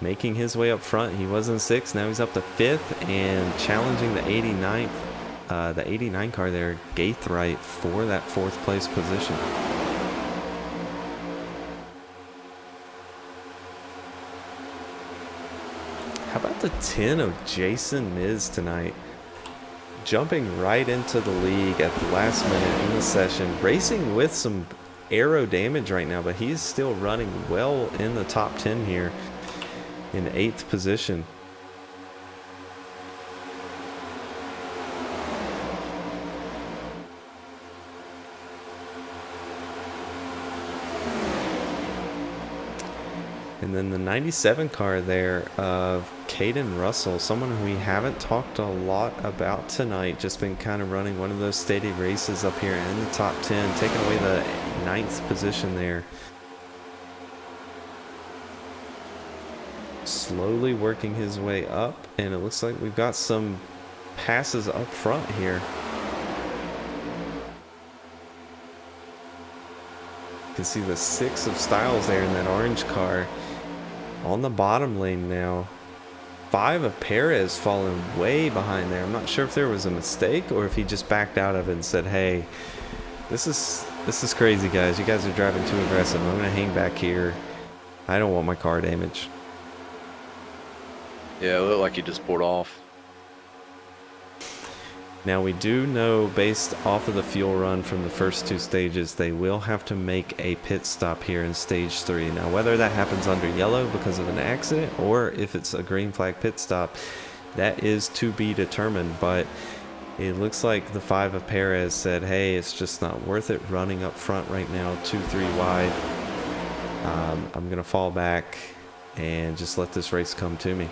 making his way up front. He was in 6th, now he's up to 5th and challenging the 89 car there, Gaithright, for that 4th place position. How about the 10 of Jason Miz tonight? Jumping right into the league at the last minute in the session, racing with some aero damage right now, but he's still running well in the top 10 here in 8th position. And then the 97 car there of Caden Russell, someone who we haven't talked a lot about tonight, just been kind of running one of those steady races up here in the top 10, taking away the 9th position there. Slowly working his way up, and it looks like we've got some passes up front here. You can see the 6 of Styles there in that orange car on the bottom lane now. 5 of Perez falling way behind there. I'm not sure if there was a mistake or if he just backed out of it and said, hey, this is crazy, guys. You guys are driving too aggressive. I'm gonna hang back here. I don't want my car damaged. Yeah, it looked like he just pulled off. Now we do know, based off of the fuel run from the first 2 stages, they will have to make a pit stop here in stage 3. Now whether that happens under yellow because of an accident or if it's a green flag pit stop, that is to be determined. But it looks like the 5 of Perez said, hey, it's just not worth it running up front right now, 2-3 wide. I'm gonna fall back and just let this race come to me.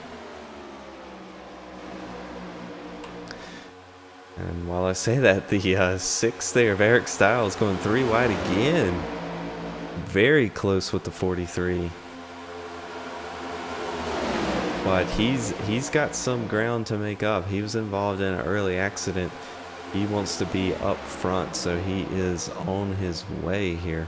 And while I say that, the 6 there of Eric Styles going 3 wide again. Very close with the 43. But he's got some ground to make up. He was involved in an early accident. He wants to be up front, so he is on his way here.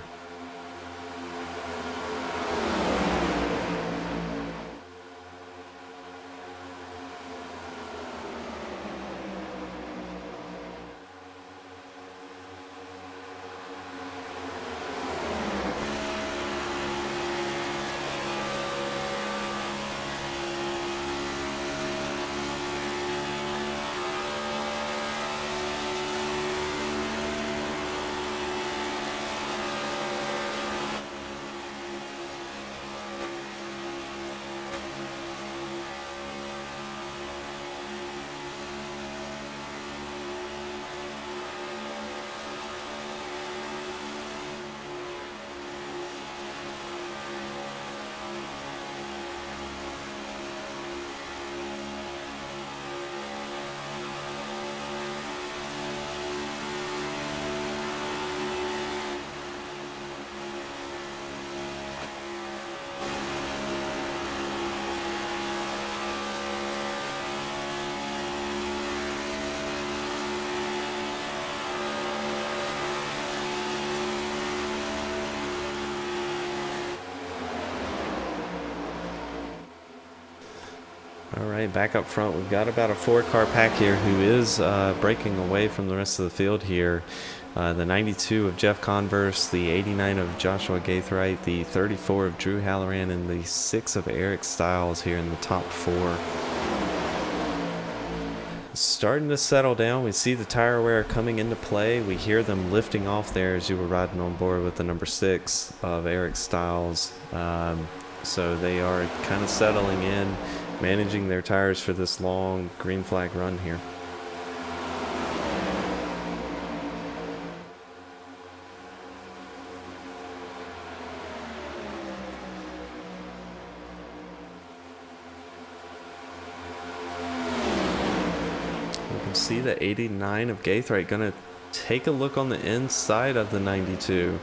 All right, back up front, we've got about a 4-car pack here who is breaking away from the rest of the field here. The 92 of Jeff Converse, the 89 of Joshua Gaithright, the 34 of Drew Halloran, and the 6 of Eric Stiles here in the top 4. Starting to settle down. We see the tire wear coming into play. We hear them lifting off there as you were riding on board with the number 6 of Eric Stiles. So they are kind of settling in, managing their tires for this long green flag run here. You can see the 89 of Gaithright gonna take a look on the inside of the 92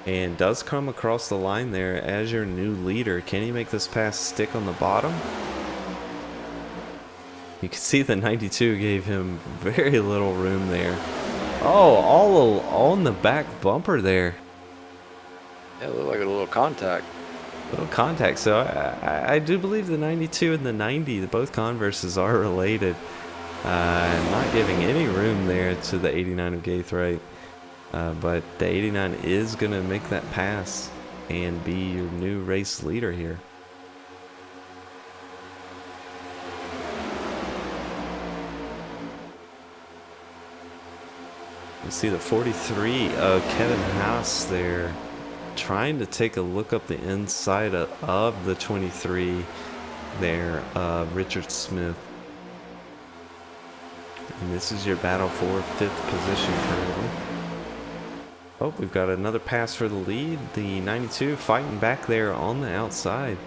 and does come across the line there as your new leader. Can he make this pass stick on the bottom? You can see the 92 gave him very little room there. Oh, all on the back bumper there. Yeah, it looked like a little contact. Little contact. So I do believe the 92 and the 90, both Converses are related. Not giving any room there to the 89 of Gaithright. But the 89 is going to make that pass and be your new race leader here. You see the 43 of Kevin Haas there trying to take a look up the inside of the 23 there of Richard Smith. And this is your battle for 5th position currently. Oh, we've got another pass for the lead. The 92 fighting back there on the outside.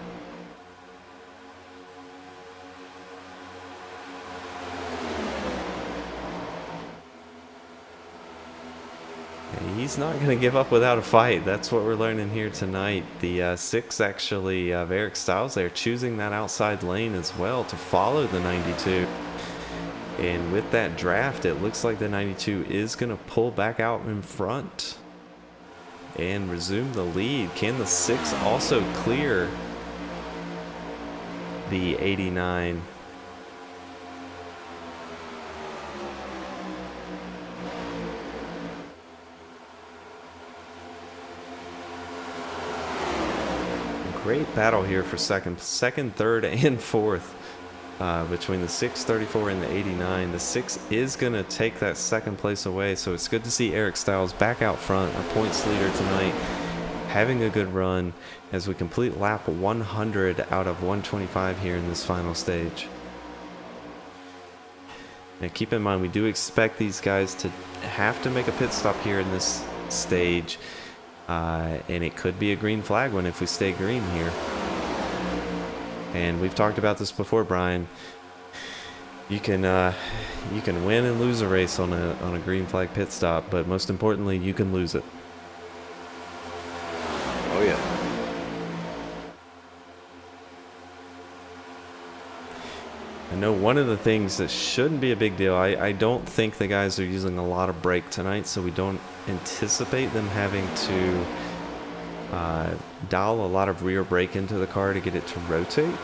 He's not going to give up without a fight. That's what we're learning here tonight. The 6 actually of Eric Stiles there choosing that outside lane as well to follow the 92. And with that draft, it looks like the 92 is going to pull back out in front and resume the lead. Can the 6 also clear the 89? Great battle here for second, third, and fourth between the 6, 34, and the 89. The 6 is going to take that second place away, so it's good to see Eric Stiles back out front, our points leader tonight, having a good run as we complete lap 100 out of 125 here in this final stage. Now keep in mind, we do expect these guys to have to make a pit stop here in this stage. And it could be a green flag one if we stay green here. And we've talked about this before, Brian. You can win and lose a race on a green flag pit stop, but most importantly, you can lose it. Oh yeah. I know one of the things that shouldn't be a big deal, I don't think the guys are using a lot of brake tonight, so we don't anticipate them having to dial a lot of rear brake into the car to get it to rotate.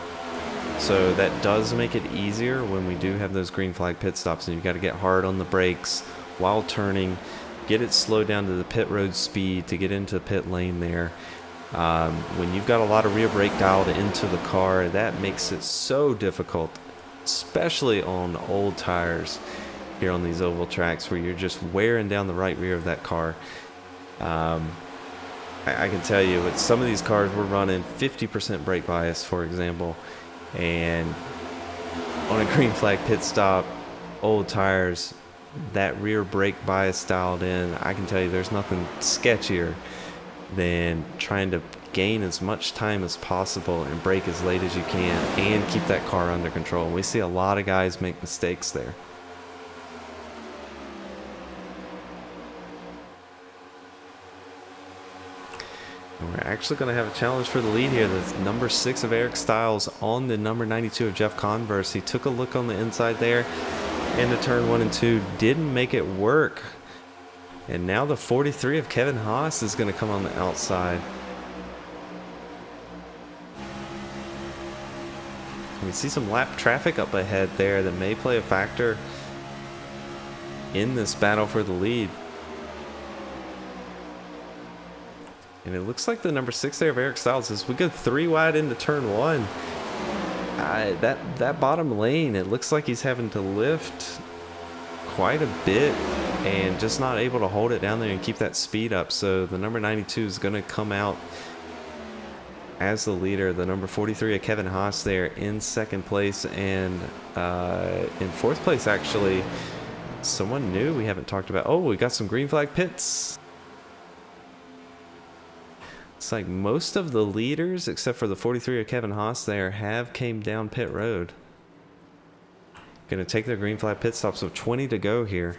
So that does make it easier when we do have those green flag pit stops, and you've got to get hard on the brakes while turning, get it slowed down to the pit road speed to get into the pit lane there. When you've got a lot of rear brake dialed into the car, that makes it so difficult, especially on old tires here on these oval tracks where you're just wearing down the right rear of that car. I can tell you with some of these cars we're running 50% brake bias, for example, and on a green flag pit stop, old tires, that rear brake bias dialed in, I can tell you there's nothing sketchier than trying to gain as much time as possible and brake as late as you can and keep that car under control. We see a lot of guys make mistakes there. And we're actually going to have a challenge for the lead here. That's number 6 of Eric Stiles on the number 92 of Jeff Converse. He took a look on the inside there into turn 1 and 2, didn't make it work. And now the 43 of Kevin Haas is going to come on the outside. We see some lap traffic up ahead there that may play a factor in this battle for the lead. And it looks like the number 6 there of Eric Styles, as we go 3 wide into turn 1. That bottom lane, it looks like he's having to lift quite a bit and just not able to hold it down there and keep that speed up. So the number 92 is going to come out as the leader. The number 43 of Kevin Haas there in 2nd place, and in 4th place actually someone new we haven't talked about. Oh, we got some green flag pits. It's like most of the leaders, except for the 43 of Kevin Haas there, have came down pit road. Gonna take their green flag pit stops with 20 to go here.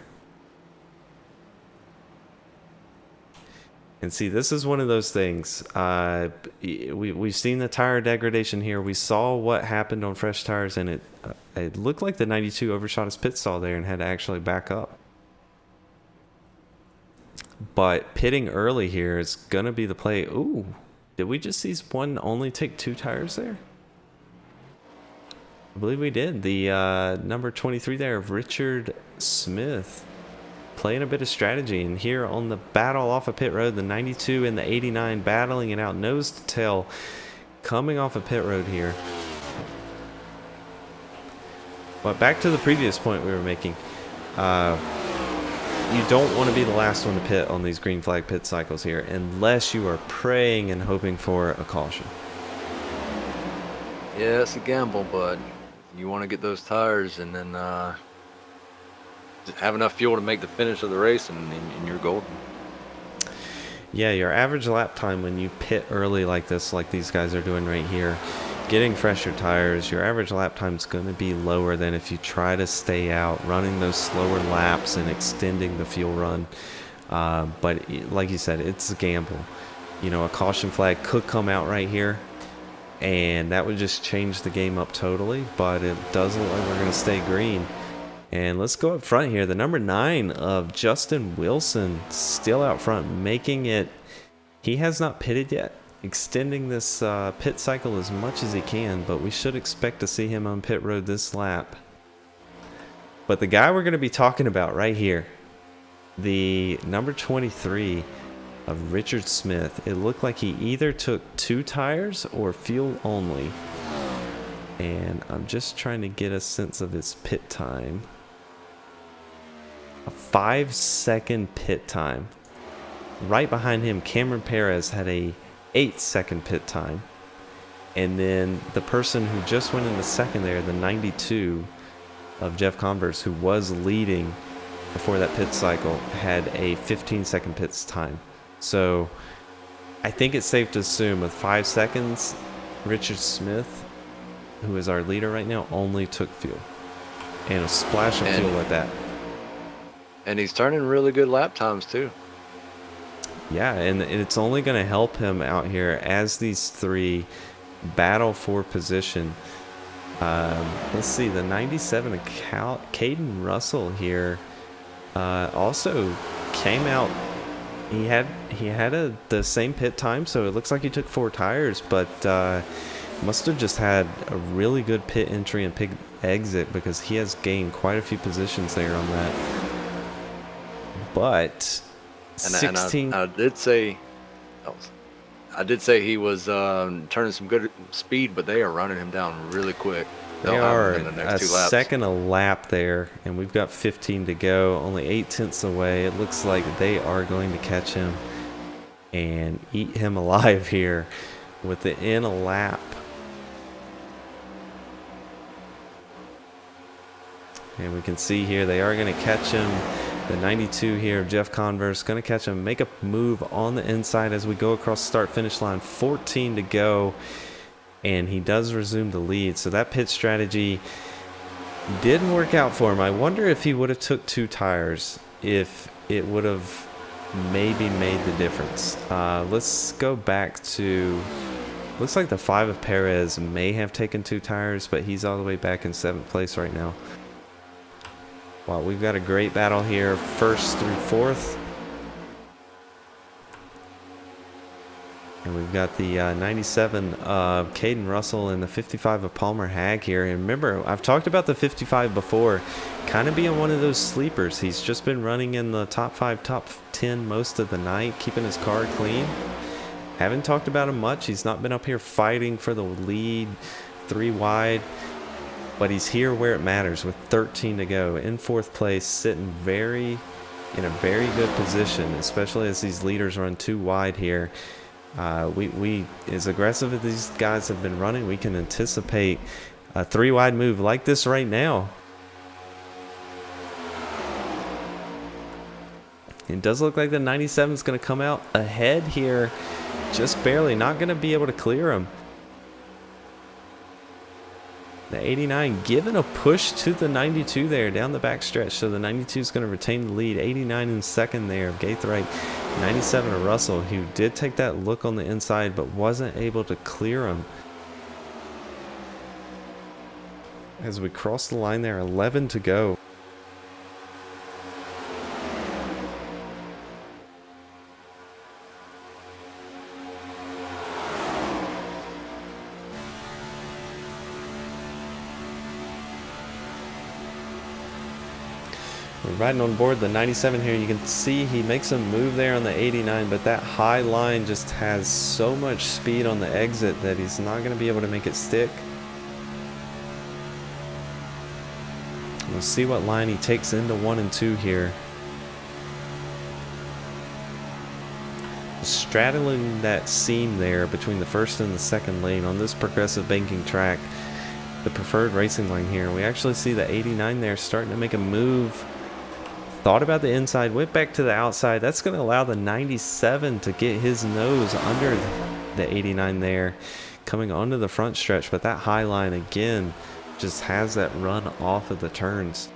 And see, this is one of those things. We've seen the tire degradation here. We saw what happened on fresh tires, and it looked like the 92 overshot his pit stall there and had to actually back up. But pitting early here is going to be the play. Ooh, did we just see one only take 2 tires there? I believe we did. The number 23 there of Richard Smith playing a bit of strategy. And here on the battle off of pit road, the 92 and the 89 battling it out nose to tail, coming off of pit road here. But back to the previous point we were making. You don't want to be the last one to pit on these green flag pit cycles here unless you are praying and hoping for a caution. Yeah, it's a gamble, but you want to get those tires and then have enough fuel to make the finish of the race, and you're golden. Yeah, your average lap time when you pit early like this, like these guys are doing right here, getting fresher tires, your average lap time is going to be lower than if you try to stay out, running those slower laps and extending the fuel run. But like you said, it's a gamble. You know, a caution flag could come out right here, and that would just change the game up totally. But it does look like we're going to stay green. And let's go up front here. The number 9 of Justin Wilson still out front, making it. He has not pitted yet, extending this pit cycle as much as he can, but we should expect to see him on pit road this lap. But the guy we're going to be talking about right here, the number 23 of Richard Smith, it looked like he either took 2 tires or fuel only. And I'm just trying to get a sense of his pit time. A 5-second pit time. Right behind him, Cameron Perez had a 8-second pit time. And then the person who just went in the second there, the 92 of Jeff Converse, who was leading before that pit cycle, had a 15-second pit time. So I think it's safe to assume with 5 seconds, Richard Smith, who is our leader right now, only took fuel. And a splash of fuel at that. And he's turning really good lap times too. Yeah, and it's only going to help him out here as these 3 battle for position. Let's see, the 97 of Caden Russell here also came out. He had the same pit time, so it looks like he took 4 tires, but must have just had a really good pit entry and pit exit, because he has gained quite a few positions there on that. But 16. I did say he was turning some good speed, but they are running him down really quick. They are a second a lap there, and we've got 15 to go, only 0.8 away. It looks like they are going to catch him and eat him alive here within a lap. And we can see here they are going to catch him. The 92 here of Jeff Converse going to catch him, make a move on the inside as we go across the start-finish line. 14 to go, and he does resume the lead. So that pit strategy didn't work out for him. I wonder if he would have took 2 tires, if it would have maybe made the difference. Let's go back to, looks like the 5 of Perez may have taken 2 tires, but he's all the way back in 7th place right now. Wow, we've got a great battle here, 1st through 4th. And we've got the 97 of Caden Russell and the 55 of Palmer Hag here. And remember, I've talked about the 55 before, kind of being one of those sleepers. He's just been running in the top 5, top 10 most of the night, keeping his car clean. Haven't talked about him much. He's not been up here fighting for the lead, 3 wide. But he's here where it matters with 13 to go. In 4th place, sitting in a very good position, especially as these leaders run 2 wide here. We as aggressive as these guys have been running, we can anticipate a 3 wide move like this right now. It does look like the 97 is going to come out ahead here, just barely, not going to be able to clear him. The 89 giving a push to the 92 there down the back stretch. So the 92 is going to retain the lead. 89 in 2nd there of Gaithright. 97 of Russell, who did take that look on the inside but wasn't able to clear him. As we cross the line there, 11 to go. We're riding on board the 97 here. You can see he makes a move there on the 89, but that high line just has so much speed on the exit that he's not going to be able to make it stick. We'll see what line he takes into 1 and 2 here. Straddling that seam there between the 1st and the 2nd lane on this progressive banking track, the preferred racing line here. We actually see the 89 there starting to make a move. Thought about the inside, went back to the outside. That's going to allow the 97 to get his nose under the 89 there, coming onto the front stretch. But that high line, again, just has that run off of the turns.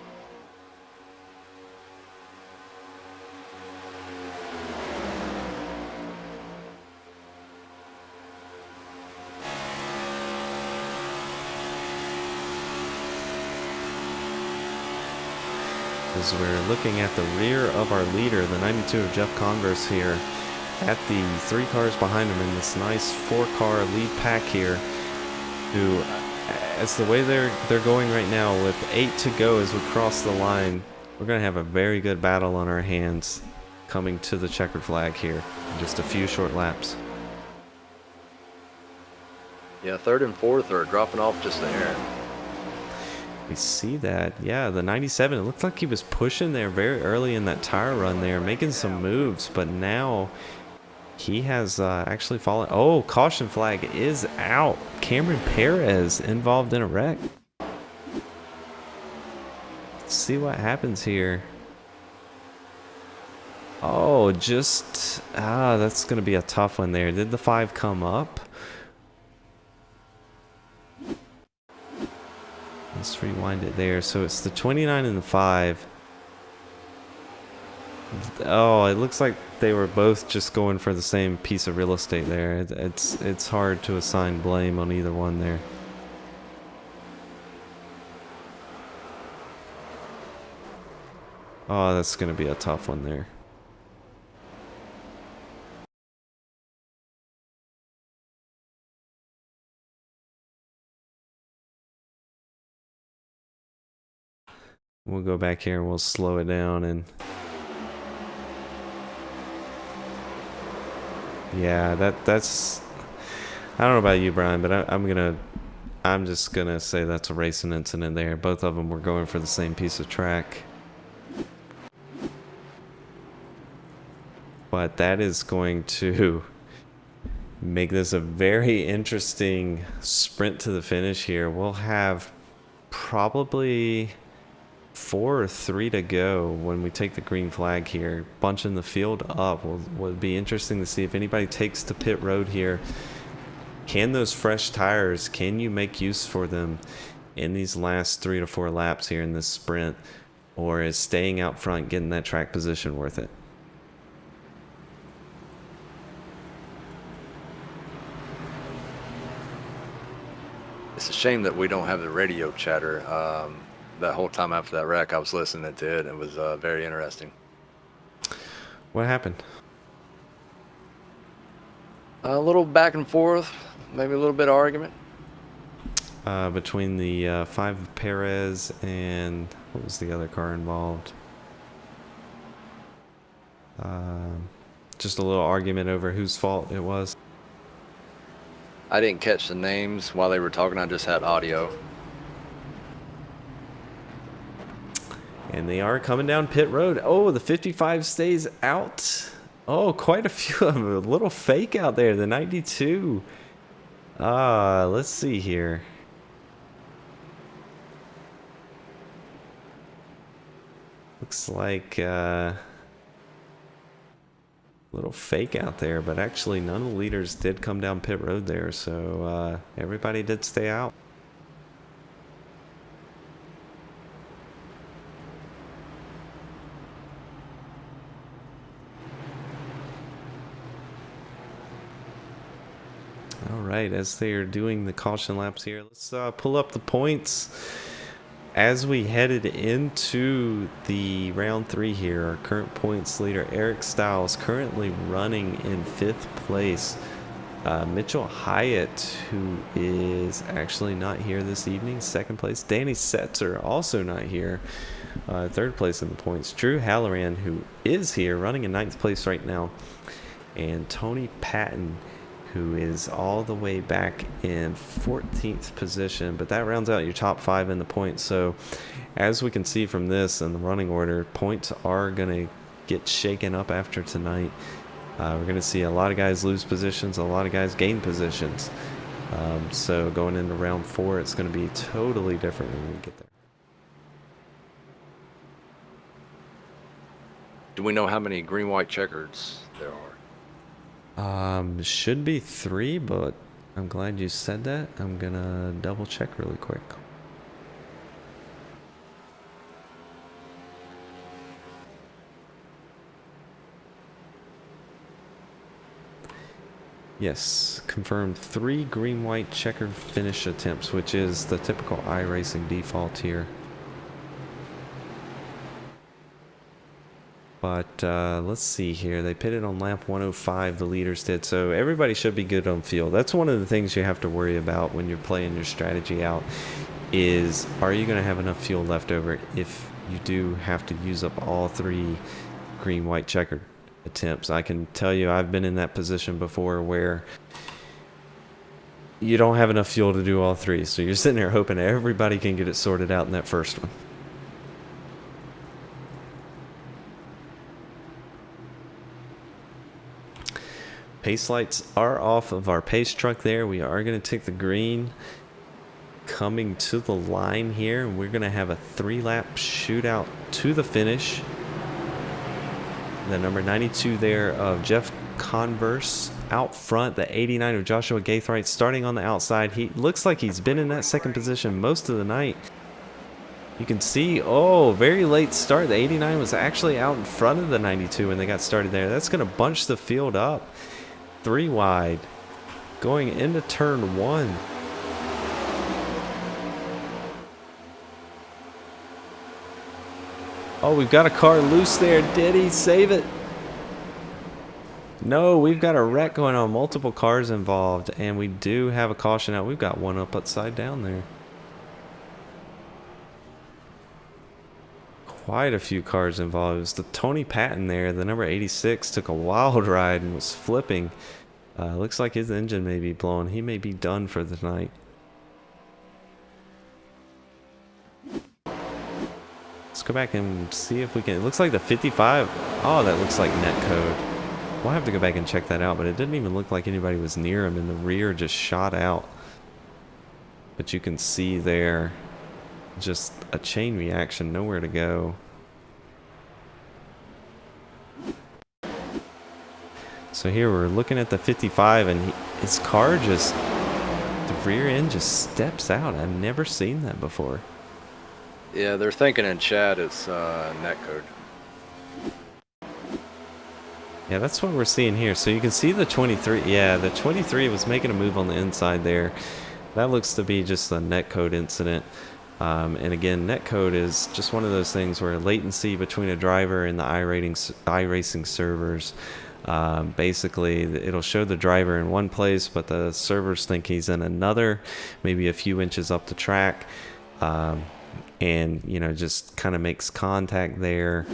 As we're looking at the rear of our leader, the 92 of Jeff Converse here, at the 3 cars behind him in this nice 4-car lead pack here, who, as the way they're going right now with 8 to go as we cross the line, we're going to have a very good battle on our hands coming to the checkered flag here in just a few short laps. Yeah, 3rd and 4th are dropping off just a hair. We see that. Yeah, the 97, it looked like he was pushing there very early in that tire run there, making some moves, but now he has actually fallen. Oh, caution flag is out. Cameron Perez involved in a wreck. Let's see what happens here. Oh, that's going to be a tough one there. Did the 5 come up? Let's rewind it there. So it's the 29 and the 5. Oh, it looks like they were both just going for the same piece of real estate there. It's hard to assign blame on either one there. Oh, that's going to be a tough one there. We'll go back here and we'll slow it down, and yeah, that's I don't know about you, Brian, but I'm just gonna say that's a racing incident there. Both of them were going for the same piece of track, but that is going to make this a very interesting sprint to the finish here. We'll have probably 4 or 3 to go when we take the green flag here, bunching the field up. Will be interesting to see if anybody takes to pit road here. Can those fresh tires, can you make use for them in these last 3 to 4 laps here in this sprint, or is staying out front, getting that track position worth it? It's a shame that we don't have the radio chatter. That whole time after that wreck, I was listening to it. It was very interesting. What happened? A little back and forth, maybe a little bit of argument. Between the 5 Perez and what was the other car involved? Just a little argument over whose fault it was. I didn't catch the names while they were talking. I just had audio. And they are coming down pit road. Oh, the 55 stays out. Oh, quite a few of them. A little fake out there. The 92. Let's see here. Looks like little fake out there, but actually none of the leaders did come down pit road there, so everybody did stay out. All right, as they are doing the caution laps here, let's pull up the points. As we headed into the round 3 here, our current points leader, Eric Stiles, currently running in 5th place. Mitchell Hyatt, who is actually not here this evening, 2nd place. Danny Setzer, also not here, 3rd place in the points. Drew Halloran, who is here, running in 9th place right now. And Tony Patton, who is all the way back in 14th position, but that rounds out your top 5 in the points. So as we can see from this and the running order, points are going to get shaken up after tonight. We're going to see a lot of guys lose positions, a lot of guys gain positions. So going into round 4, it's going to be totally different when we get there. Do we know how many green-white checkers there are? Should be 3, but I'm glad you said that. I'm gonna double check really quick. Yes, confirmed 3 green-white checkered finish attempts, which is the typical iRacing default here. But let's see here. They pitted on lap 105, the leaders did. So everybody should be good on field. That's one of the things you have to worry about when you're playing your strategy out is, are you going to have enough fuel left over if you do have to use up all 3 green, white, checkered attempts? I can tell you I've been in that position before where you don't have enough fuel to do all 3. So you're sitting there hoping everybody can get it sorted out in that first one. Pace lights are off of our pace truck there. We are going to take the green coming to the line here, and we're going to have a 3-lap shootout to the finish. The number 92 there of Jeff Converse out front, the 89 of Joshua Gaithright starting on the outside. He looks like he's been in that 2nd position most of the night. You can see, oh, very late start. The 89 was actually out in front of the 92 when they got started there. That's going to bunch the field up. 3 wide going into turn 1. Oh, we've got a car loose there. Did he save it? No, we've got a wreck going on. Multiple cars involved, and we do have a caution out. We've got one up upside down there. Quite a few cars involved. It was the Tony Patton there, the number 86, took a wild ride and was flipping. Looks like his engine may be blown. He may be done for the night. Let's go back and see if we can. It looks like the 55. Oh, that looks like net code. We'll have to go back and check that out, but it didn't even look like anybody was near him, and the rear just shot out. But you can see there just a chain reaction, nowhere to go. So here we're looking at the 55, and his car just, the rear end just steps out. I've never seen that before. Yeah, they're thinking in chat it's net code. Yeah, that's what we're seeing here. So you can see the 23. Yeah, the 23 was making a move on the inside there. That looks to be just a netcode incident. And again, netcode is just one of those things where latency between a driver and the iRacing servers Basically, it'll show the driver in one place, but the servers think he's in another, maybe a few inches up the track, and just kind of makes contact there.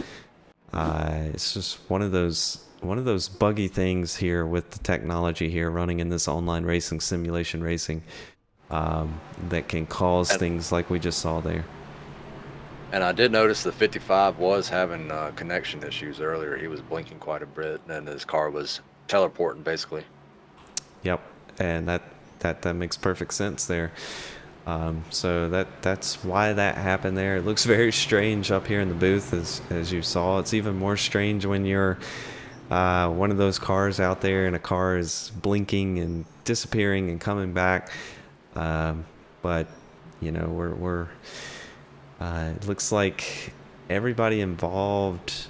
It's just one of those buggy things here with the technology here running in this online racing, simulation racing, that can cause things like we just saw there. And I did notice the 55 was having connection issues earlier. He was blinking quite a bit, and his car was teleporting basically. Yep, and that makes perfect sense there. So that's why that happened there. It looks very strange up here in the booth, as you saw. It's even more strange when you're one of those cars out there and a car is blinking and disappearing and coming back. But we're it looks like everybody involved.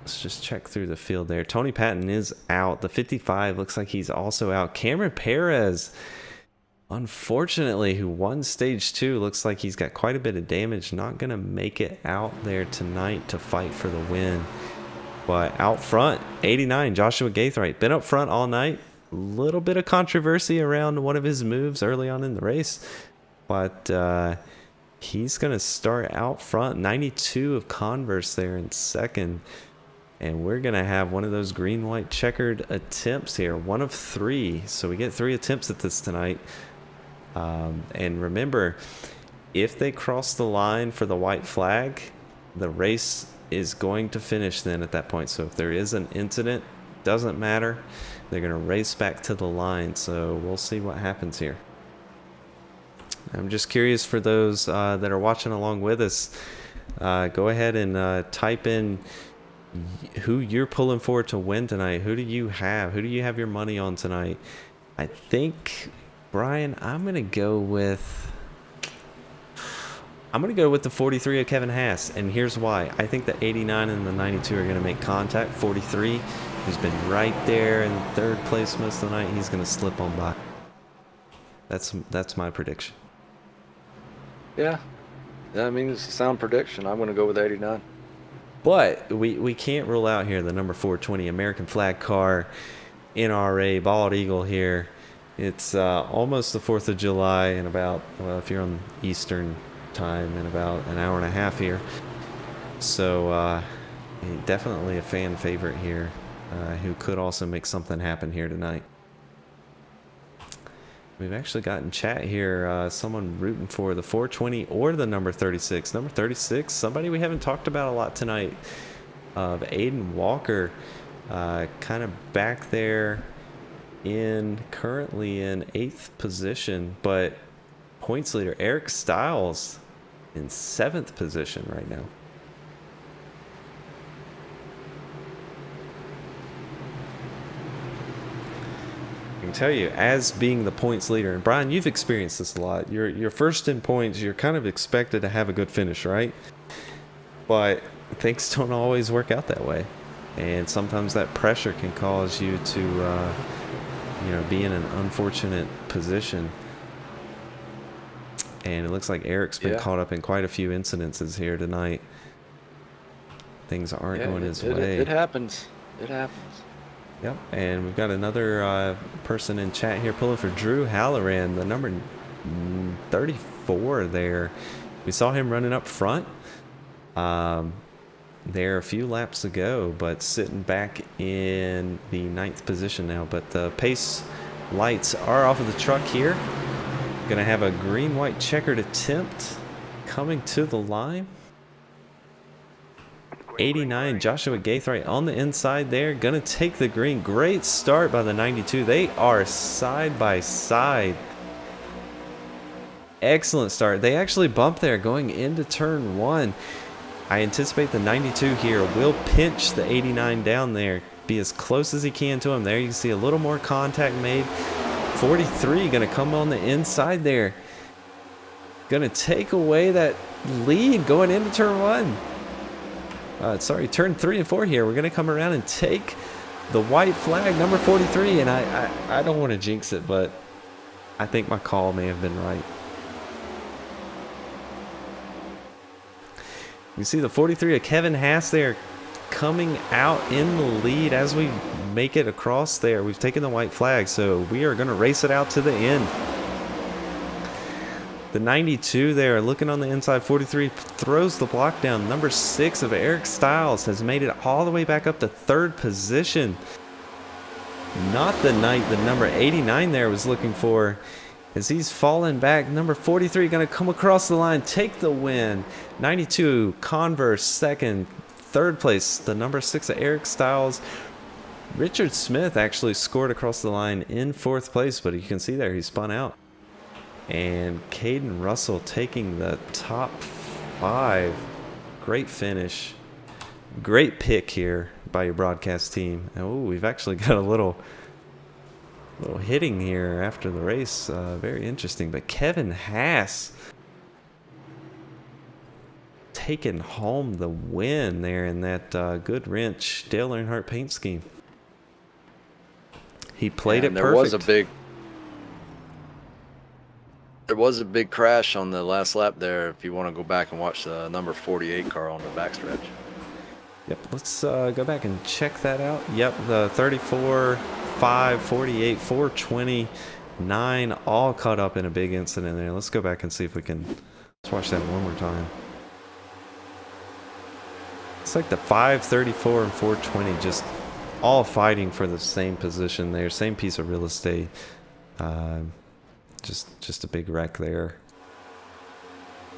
Let's just check through the field there. Tony Patton is out. The 55 looks like he's also out. Cameron Perez, unfortunately, who won stage 2, looks like he's got quite a bit of damage. Not going to make it out there tonight to fight for the win. But out front, 89, Joshua Gaithright. Been up front all night. A little bit of controversy around one of his moves early on in the race. But he's going to start out front. 92 of Converse there in second. And we're going to have one of those green-white checkered attempts here. 1 of 3. So we get 3 attempts at this tonight. And remember, if they cross the line for the white flag, the race is going to finish then at that point. So if there is an incident, doesn't matter. They're going to race back to the line. So we'll see what happens here. I'm just curious for those that are watching along with us. Go ahead and type in who you're pulling for to win tonight. Who do you have? Who do you have your money on tonight? I think, Brian, I'm going to go with the 43 of Kevin Haas, and here's why. I think the 89 and the 92 are going to make contact. 43, who's been right there in third place most of the night, he's going to slip on by. That's my prediction. Yeah, I mean, it's a sound prediction. I'm going to go with 89. But we can't rule out here the number 420 American flag car, NRA Bald Eagle here. It's almost the 4th of July in about, well, if you're on Eastern time, in about an hour and a half here. So definitely a fan favorite here, who could also make something happen here tonight. We've actually got in chat here someone rooting for the 420 or the number 36. Number 36, somebody we haven't talked about a lot tonight, of Aiden Walker, kind of back there currently in 8th position, but points leader Eric Stiles in 7th position right now. I can tell you, as being the points leader, and Brian, you've experienced this a lot. You're first in points. You're kind of expected to have a good finish, right? But things don't always work out that way, and sometimes that pressure can cause you to, be in an unfortunate position. And it looks like Eric's been caught up in quite a few incidences here tonight. Things aren't going his way. It happens. It happens. Yep, and we've got another person in chat here pulling for Drew Halloran, the number 34 there. We saw him running up front there a few laps ago, but sitting back in the 9th position now. But the pace lights are off of the truck here. Going to have a green-white checkered attempt coming to the line. 89, Joshua Gaithright on the inside there. Going to take the green. Great start by the 92. They are side by side. Excellent start. They actually bumped there going into turn 1. I anticipate the 92 here will pinch the 89 down there. Be as close as he can to him. There you can see a little more contact made. 43 going to come on the inside there. Going to take away that lead going into turn 1. Turn 3 and 4 here. We're going to come around and take the white flag, number 43. And I don't want to jinx it, but I think my call may have been right. You see the 43 of Kevin Haas there coming out in the lead as we make it across there. We've taken the white flag, so we are going to race it out to the end. The 92 there, looking on the inside, 43 throws the block down. Number 6 of Eric Styles has made it all the way back up to 3rd position. Not the night the number 89 there was looking for, as he's falling back. Number 43 going to come across the line, take the win. 92 Converse 2nd, 3rd place. The number 6 of Eric Styles. Richard Smith actually scored across the line in 4th place, but you can see there he spun out. And Caden Russell taking the top 5. Great finish. Great pick here by your broadcast team. Oh, we've actually got a little hitting here after the race. Very interesting. But Kevin Haas taking home the win there in that good wrench Dale Earnhardt paint scheme. He played it perfect. There was a big crash on the last lap there. If you want to go back and watch the number 48 car on the backstretch. Yep, let's go back and check that out. Yep, the 34, 5, 48, 420, 9 all caught up in a big incident there. Let's go back and see if we can. Let's watch that one more time. It's like the 5, 34, and 420 just all fighting for the same position there, same piece of real estate. Just a big wreck there.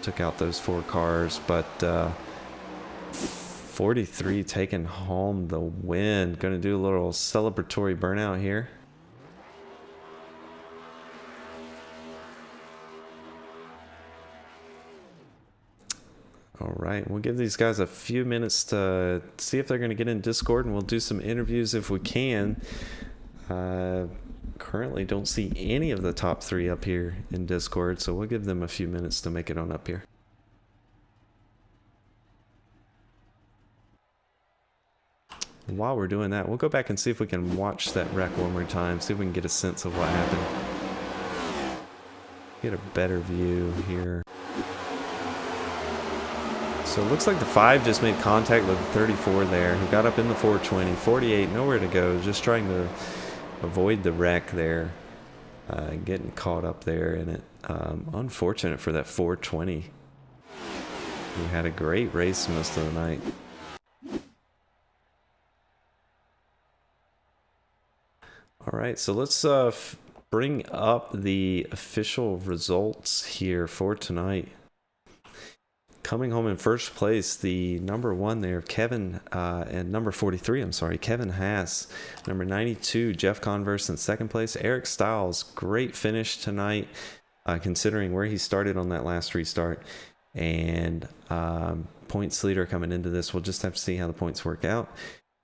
Took out those 4 cars, but 43 taking home the win. Going to do a little celebratory burnout here. All right, we'll give these guys a few minutes to see if they're going to get in Discord, and we'll do some interviews if we can. Currently don't see any of the top 3 up here in Discord, so we'll give them a few minutes to make it on up here. And while we're doing that, we'll go back and see if we can watch that wreck one more time, see if we can get a sense of what happened. Get a better view here. So it looks like the 5 just made contact with the 34 there, who got up in the 420. 48, nowhere to go, just trying to avoid the wreck there, getting caught up there in it. Unfortunate for that 420. He had a great race most of the night. All right, so let's bring up the official results here for tonight. Coming home in first place, the number 1 there, Kevin, and number 43, I'm sorry, Kevin Haas. Number 92, Jeff Converse in second place. Eric Styles, great finish tonight, considering where he started on that last restart. And points leader coming into this. We'll just have to see how the points work out.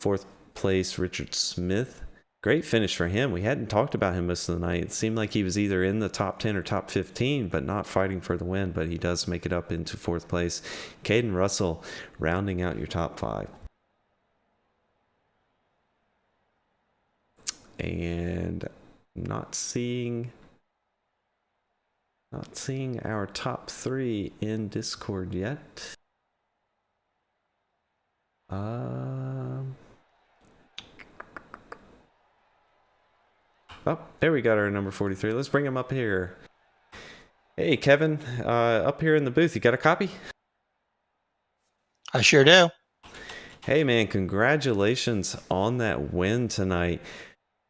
Fourth place, Richard Smith. Great finish for him. We hadn't talked about him most of the night. It seemed like he was either in the top 10 or top 15, but not fighting for the win. But he does make it up into 4th place. Caden Russell rounding out your top 5. And not seeing our top 3 in Discord yet. Oh, there we got our number 43. Let's bring him up here. Hey, Kevin, up here in the booth, you got a copy? I sure do. Hey, man, congratulations on that win tonight.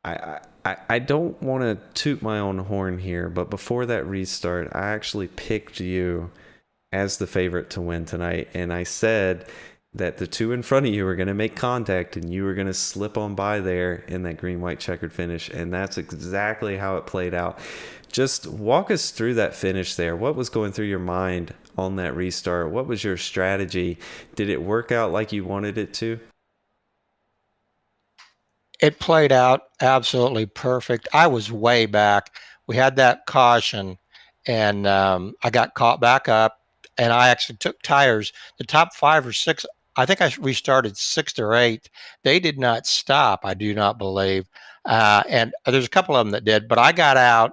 I don't want to toot my own horn here, but before that restart, I actually picked you as the favorite to win tonight, and I said that the 2 in front of you were going to make contact and you were going to slip on by there in that green-white checkered finish, and that's exactly how it played out. Just walk us through that finish there. What was going through your mind on that restart? What was your strategy? Did it work out like you wanted it to? It played out absolutely perfect. I was way back. We had that caution, and I got caught back up, and I actually took tires. The top 5 or 6, I think I restarted 6th or 8th. They did not stop, I do not believe. And there's a couple of them that did, but I got out,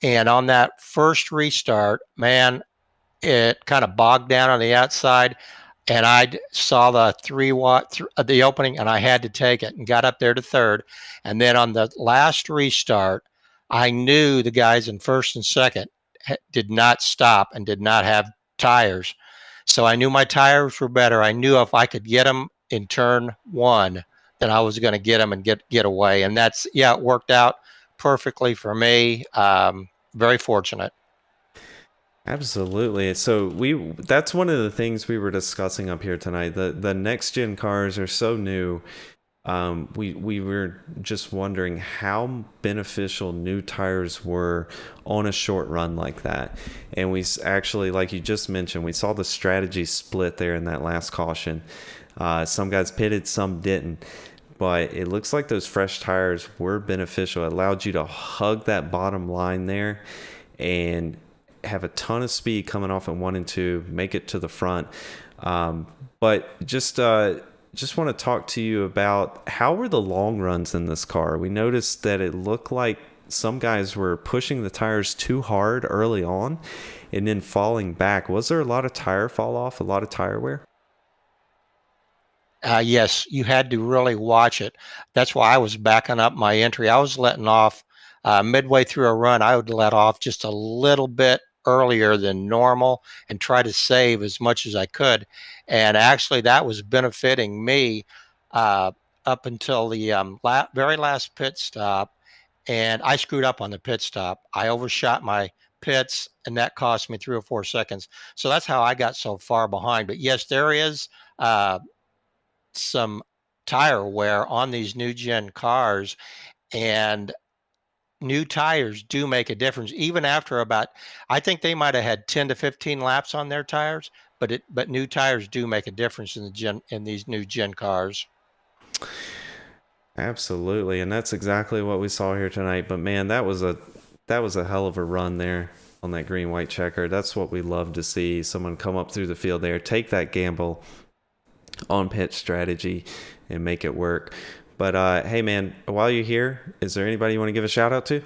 and on that first restart, man, it kind of bogged down on the outside. and saw the 3-watt the opening, and I had to take it, and got up there to third. And then on the last restart, I knew the guys in first and second did not stop and did not have tires. So I knew my tires were better. I knew if I could get them in turn one, then I was going to get them and get away. And it worked out perfectly for me. Very fortunate. Absolutely. So that's one of the things we were discussing up here tonight. The next gen cars are so new. We were just wondering how beneficial new tires were on a short run like that. And we actually, like you just mentioned, we saw the strategy split there in that last caution. Some guys pitted, some didn't. But it looks like those fresh tires were beneficial. It allowed you to hug that bottom line there and have a ton of speed coming off at 1 and 2, make it to the front. But just want to talk to you about how were the long runs in this car. We noticed that it looked like some guys were pushing the tires too hard early on and then falling back. Was there a lot of tire fall off, a lot of tire wear? Yes, you had to really watch it. That's why I was backing up my entry. I was letting off midway through a run. I would let off just a little bit earlier than normal and try to save as much as I could. And actually, that was benefiting me up until the very last pit stop. And I screwed up on the pit stop. I overshot my pits, and that cost me 3 or 4 seconds. So that's how I got so far behind. But yes, there is some tire wear on these new gen cars, and new tires do make a difference. Even after I think they might have had 10 to 15 laps on their tires, but new tires do make a difference in these new gen cars. Absolutely, and that's exactly what we saw here tonight. But man, that was a hell of a run there on that green white checker. That's what we love to see. Someone come up through the field there, take that gamble on pit strategy and make it work. But hey man, while you're here, is there anybody you want to give a shout out to?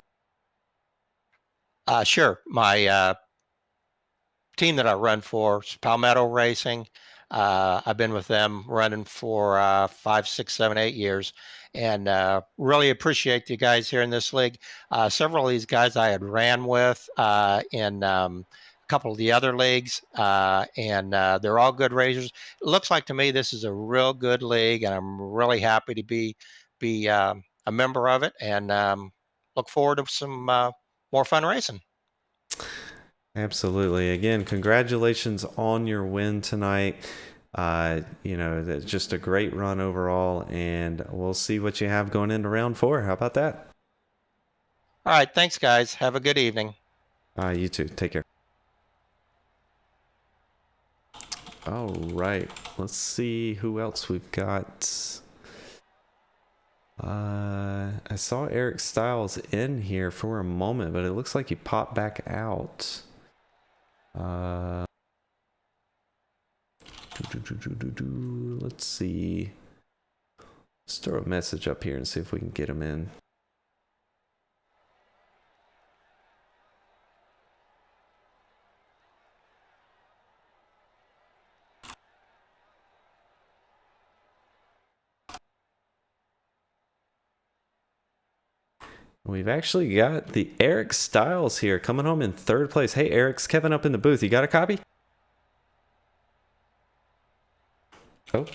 Sure. My team that I run for is Palmetto Racing. I've been with them running for 5, 6, 7, 8 years, and really appreciate you guys here in this league. Several of these guys I had ran with in a couple of the other leagues, and they're all good racers. It looks like to me this is a real good league, and I'm really happy to be a member of it, and look forward to some more fun racing. Absolutely. Again, congratulations on your win tonight. That's just a great run overall, and we'll see what you have going into round 4. How about that? All right. Thanks, guys. Have a good evening. You too. Take care. All right. Let's see who else we've got. I saw Eric Styles in here for a moment, but it looks like he popped back out. Let's see. Let's throw a message up here and see if we can get him in. We've actually got the Eric Styles here coming home in 3rd place. Hey, Eric's Kevin up in the booth. You got a copy? Oh,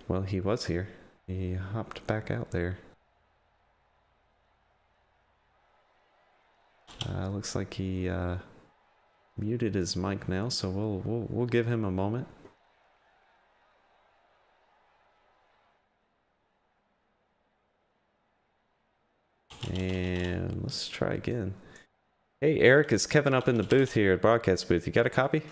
well, he was here. He hopped back out there. Looks like he muted his mic now, so we'll give him a moment. And let's try again. Hey, Eric, is Kevin up in the booth here at broadcast booth? You got a copy?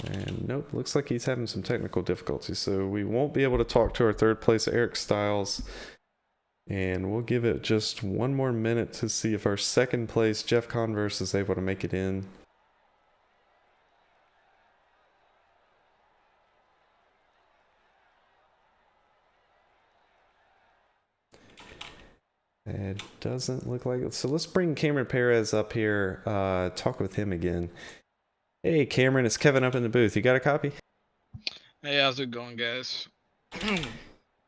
And nope, looks like he's having some technical difficulties, so we won't be able to talk to our 3rd place Eric Styles. And we'll give it just one more minute to see if our 2nd place Jeff Converse is able to make it in. It doesn't look like it. So let's bring Cameron Perez up here, talk with him again. Hey, Cameron, it's Kevin up in the booth. You got a copy? Hey, how's it going, guys?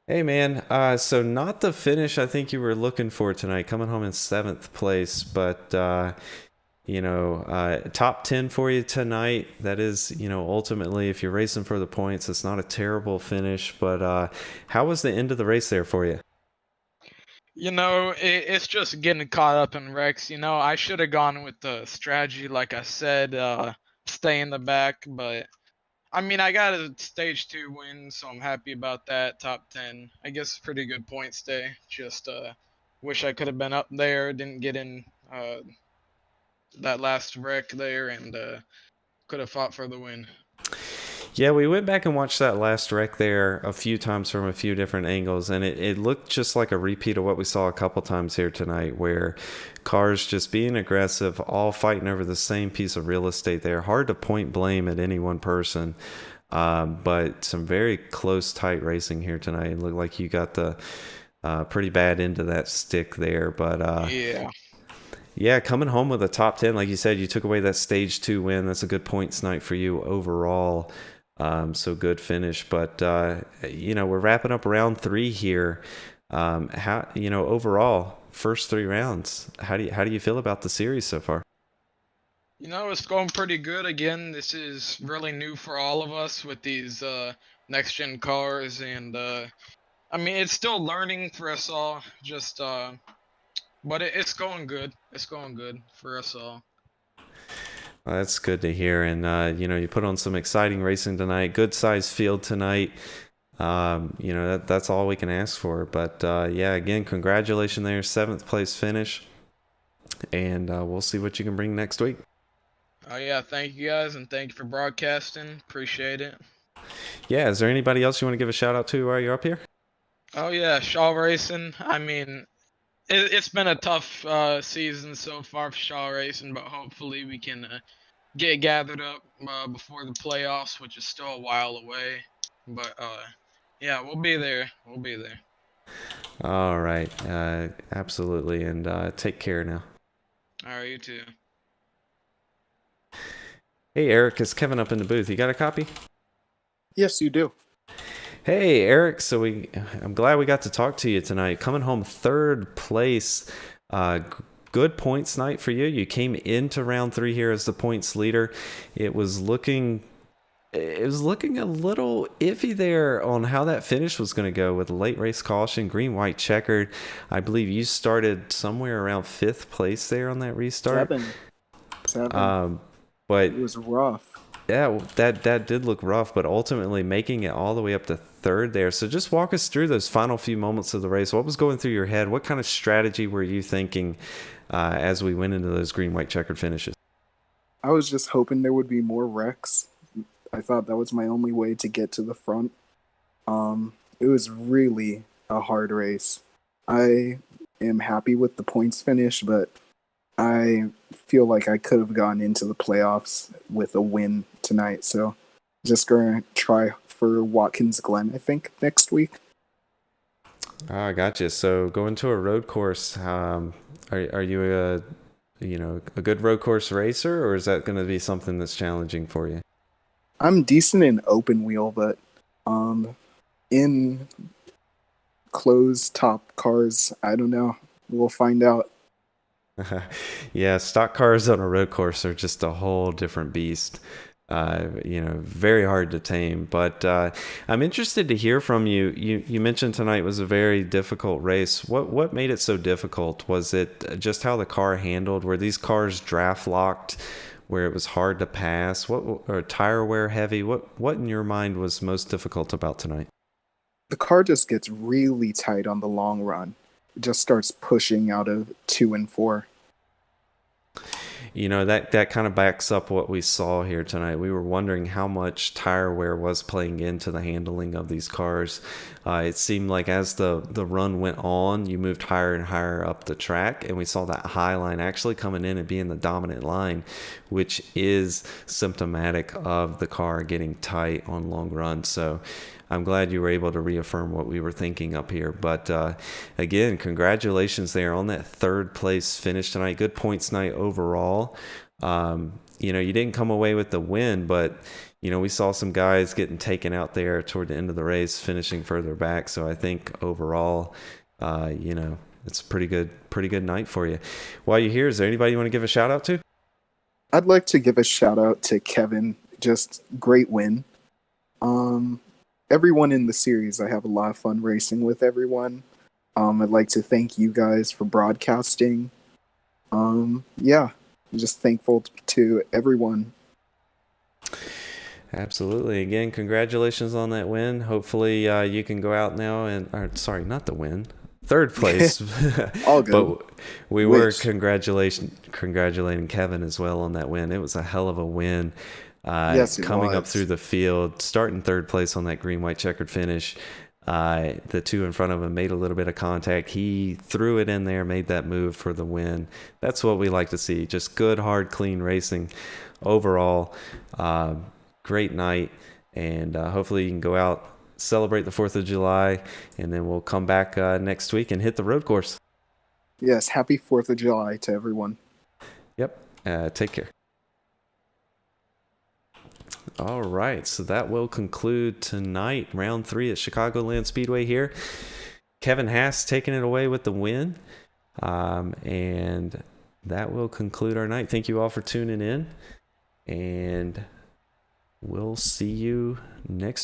Hey, man. So not the finish I think you were looking for tonight, coming home in 7th place, but, top 10 for you tonight. That is, ultimately, if you're racing for the points, it's not a terrible finish, but how was the end of the race there for you? It's just getting caught up in wrecks. I should have gone with the strategy, like I said, stay in the back. But, I got a stage 2 win, so I'm happy about that. Top 10. I guess pretty good points day. Just wish I could have been up there. Didn't get in that last wreck there, and could have fought for the win. Yeah, we went back and watched that last wreck there a few times from a few different angles, and it looked just like a repeat of what we saw a couple times here tonight, where cars just being aggressive, all fighting over the same piece of real estate there. Hard to point blame at any one person, but some very close, tight racing here tonight. It looked like you got the pretty bad end of that stick there, but yeah. Yeah, coming home with a top 10, like you said, you took away that stage 2 win. That's a good points night for you overall. So good finish, but we're wrapping up round 3 here. How overall first 3 rounds? How do you feel about the series so far? It's going pretty good. Again, this is really new for all of us with these next gen cars, and it's still learning for us all. Just but it's going good. It's going good for us all. Well, that's good to hear. And, you put on some exciting racing tonight. Good sized field tonight. That's all we can ask for. But, again, congratulations there. 7th place finish. And we'll see what you can bring next week. Oh, yeah. Thank you, guys. And thank you for broadcasting. Appreciate it. Yeah. Is there anybody else you want to give a shout out to while you're up here? Oh, yeah. Shaw Racing. It's been a tough season so far for Shaw Racing, but hopefully we can get gathered up before the playoffs, which is still a while away. But we'll be there. We'll be there. All right. Absolutely. And take care now. All right, you too. Hey, Eric, it's Kevin up in the booth. You got a copy? Yes, you do. Hey, Eric. So I'm glad we got to talk to you tonight. Coming home 3rd place. Good points night for you. You came into round 3 here as the points leader. It was looking a little iffy there on how that finish was going to go with a late race caution, green, white, checkered. I believe you started somewhere around 5th place there on that restart. 7. But it was rough. Yeah, that did look rough, but ultimately making it all the way up to 3rd there. So just walk us through those final few moments of the race. What was going through your head? What kind of strategy were you thinking as we went into those green, white, checkered finishes? I was just hoping there would be more wrecks. I thought that was my only way to get to the front. It was really a hard race. I am happy with the points finish, but I feel like I could have gone into the playoffs with a win tonight. So just going to try for Watkins Glen, I think, next week. I gotcha. So going to a road course, are you a good road course racer, or is that going to be something that's challenging for you? I'm decent in open wheel, but in closed top cars, I don't know. We'll find out. Yeah, stock cars on a road course are just a whole different beast. Very hard to tame. But I'm interested to hear from you. You mentioned tonight was a very difficult race. What made it so difficult? Was it just how the car handled? Were these cars draft locked, where it was hard to pass? Or tire wear heavy? What in your mind was most difficult about tonight? The car just gets really tight on the long run. It just starts pushing out of 2 and 4. That kind of backs up what we saw here tonight. We were wondering how much tire wear was playing into the handling of these cars. It seemed like as the run went on, you moved higher and higher up the track, and we saw that high line actually coming in and being the dominant line, which is symptomatic of the car getting tight on long runs. So I'm glad you were able to reaffirm what we were thinking up here. But again, congratulations there on that third place finish tonight. Good points night overall. You know, you didn't come away with the win, but you know, we saw some guys getting taken out there toward the end of the race, finishing further back. So I think overall, you know, it's a pretty good night for you. While you're here, is there anybody you want to give a shout out to? I'd like to give a shout out to Kevin. Just great win. Everyone in the series, I have a lot of fun racing with everyone. I'd like to thank you guys for broadcasting. Yeah, I'm just thankful to everyone. Absolutely. Again, congratulations on that win. Hopefully you can go out now and, or sorry, not the win, third place. All good. But we were congratulating Kevin as well on that win. It was a hell of a win. Yes, it coming up was. through the field, starting third place on that green, white checkered finish. The two in front of him made a little bit of contact. He threw it in there, made that move for the win. That's what we like to see. Just good, hard, clean racing overall. Great night, and hopefully you can go out, celebrate the 4th of July, and then we'll come back next week and hit the road course. Yes, happy 4th of July to everyone. Yep. Take care. All right, so that will conclude tonight, round 3 at Chicagoland Speedway here. Kevin Haas taking it away with the win, and that will conclude our night. Thank you all for tuning in, and we'll see you next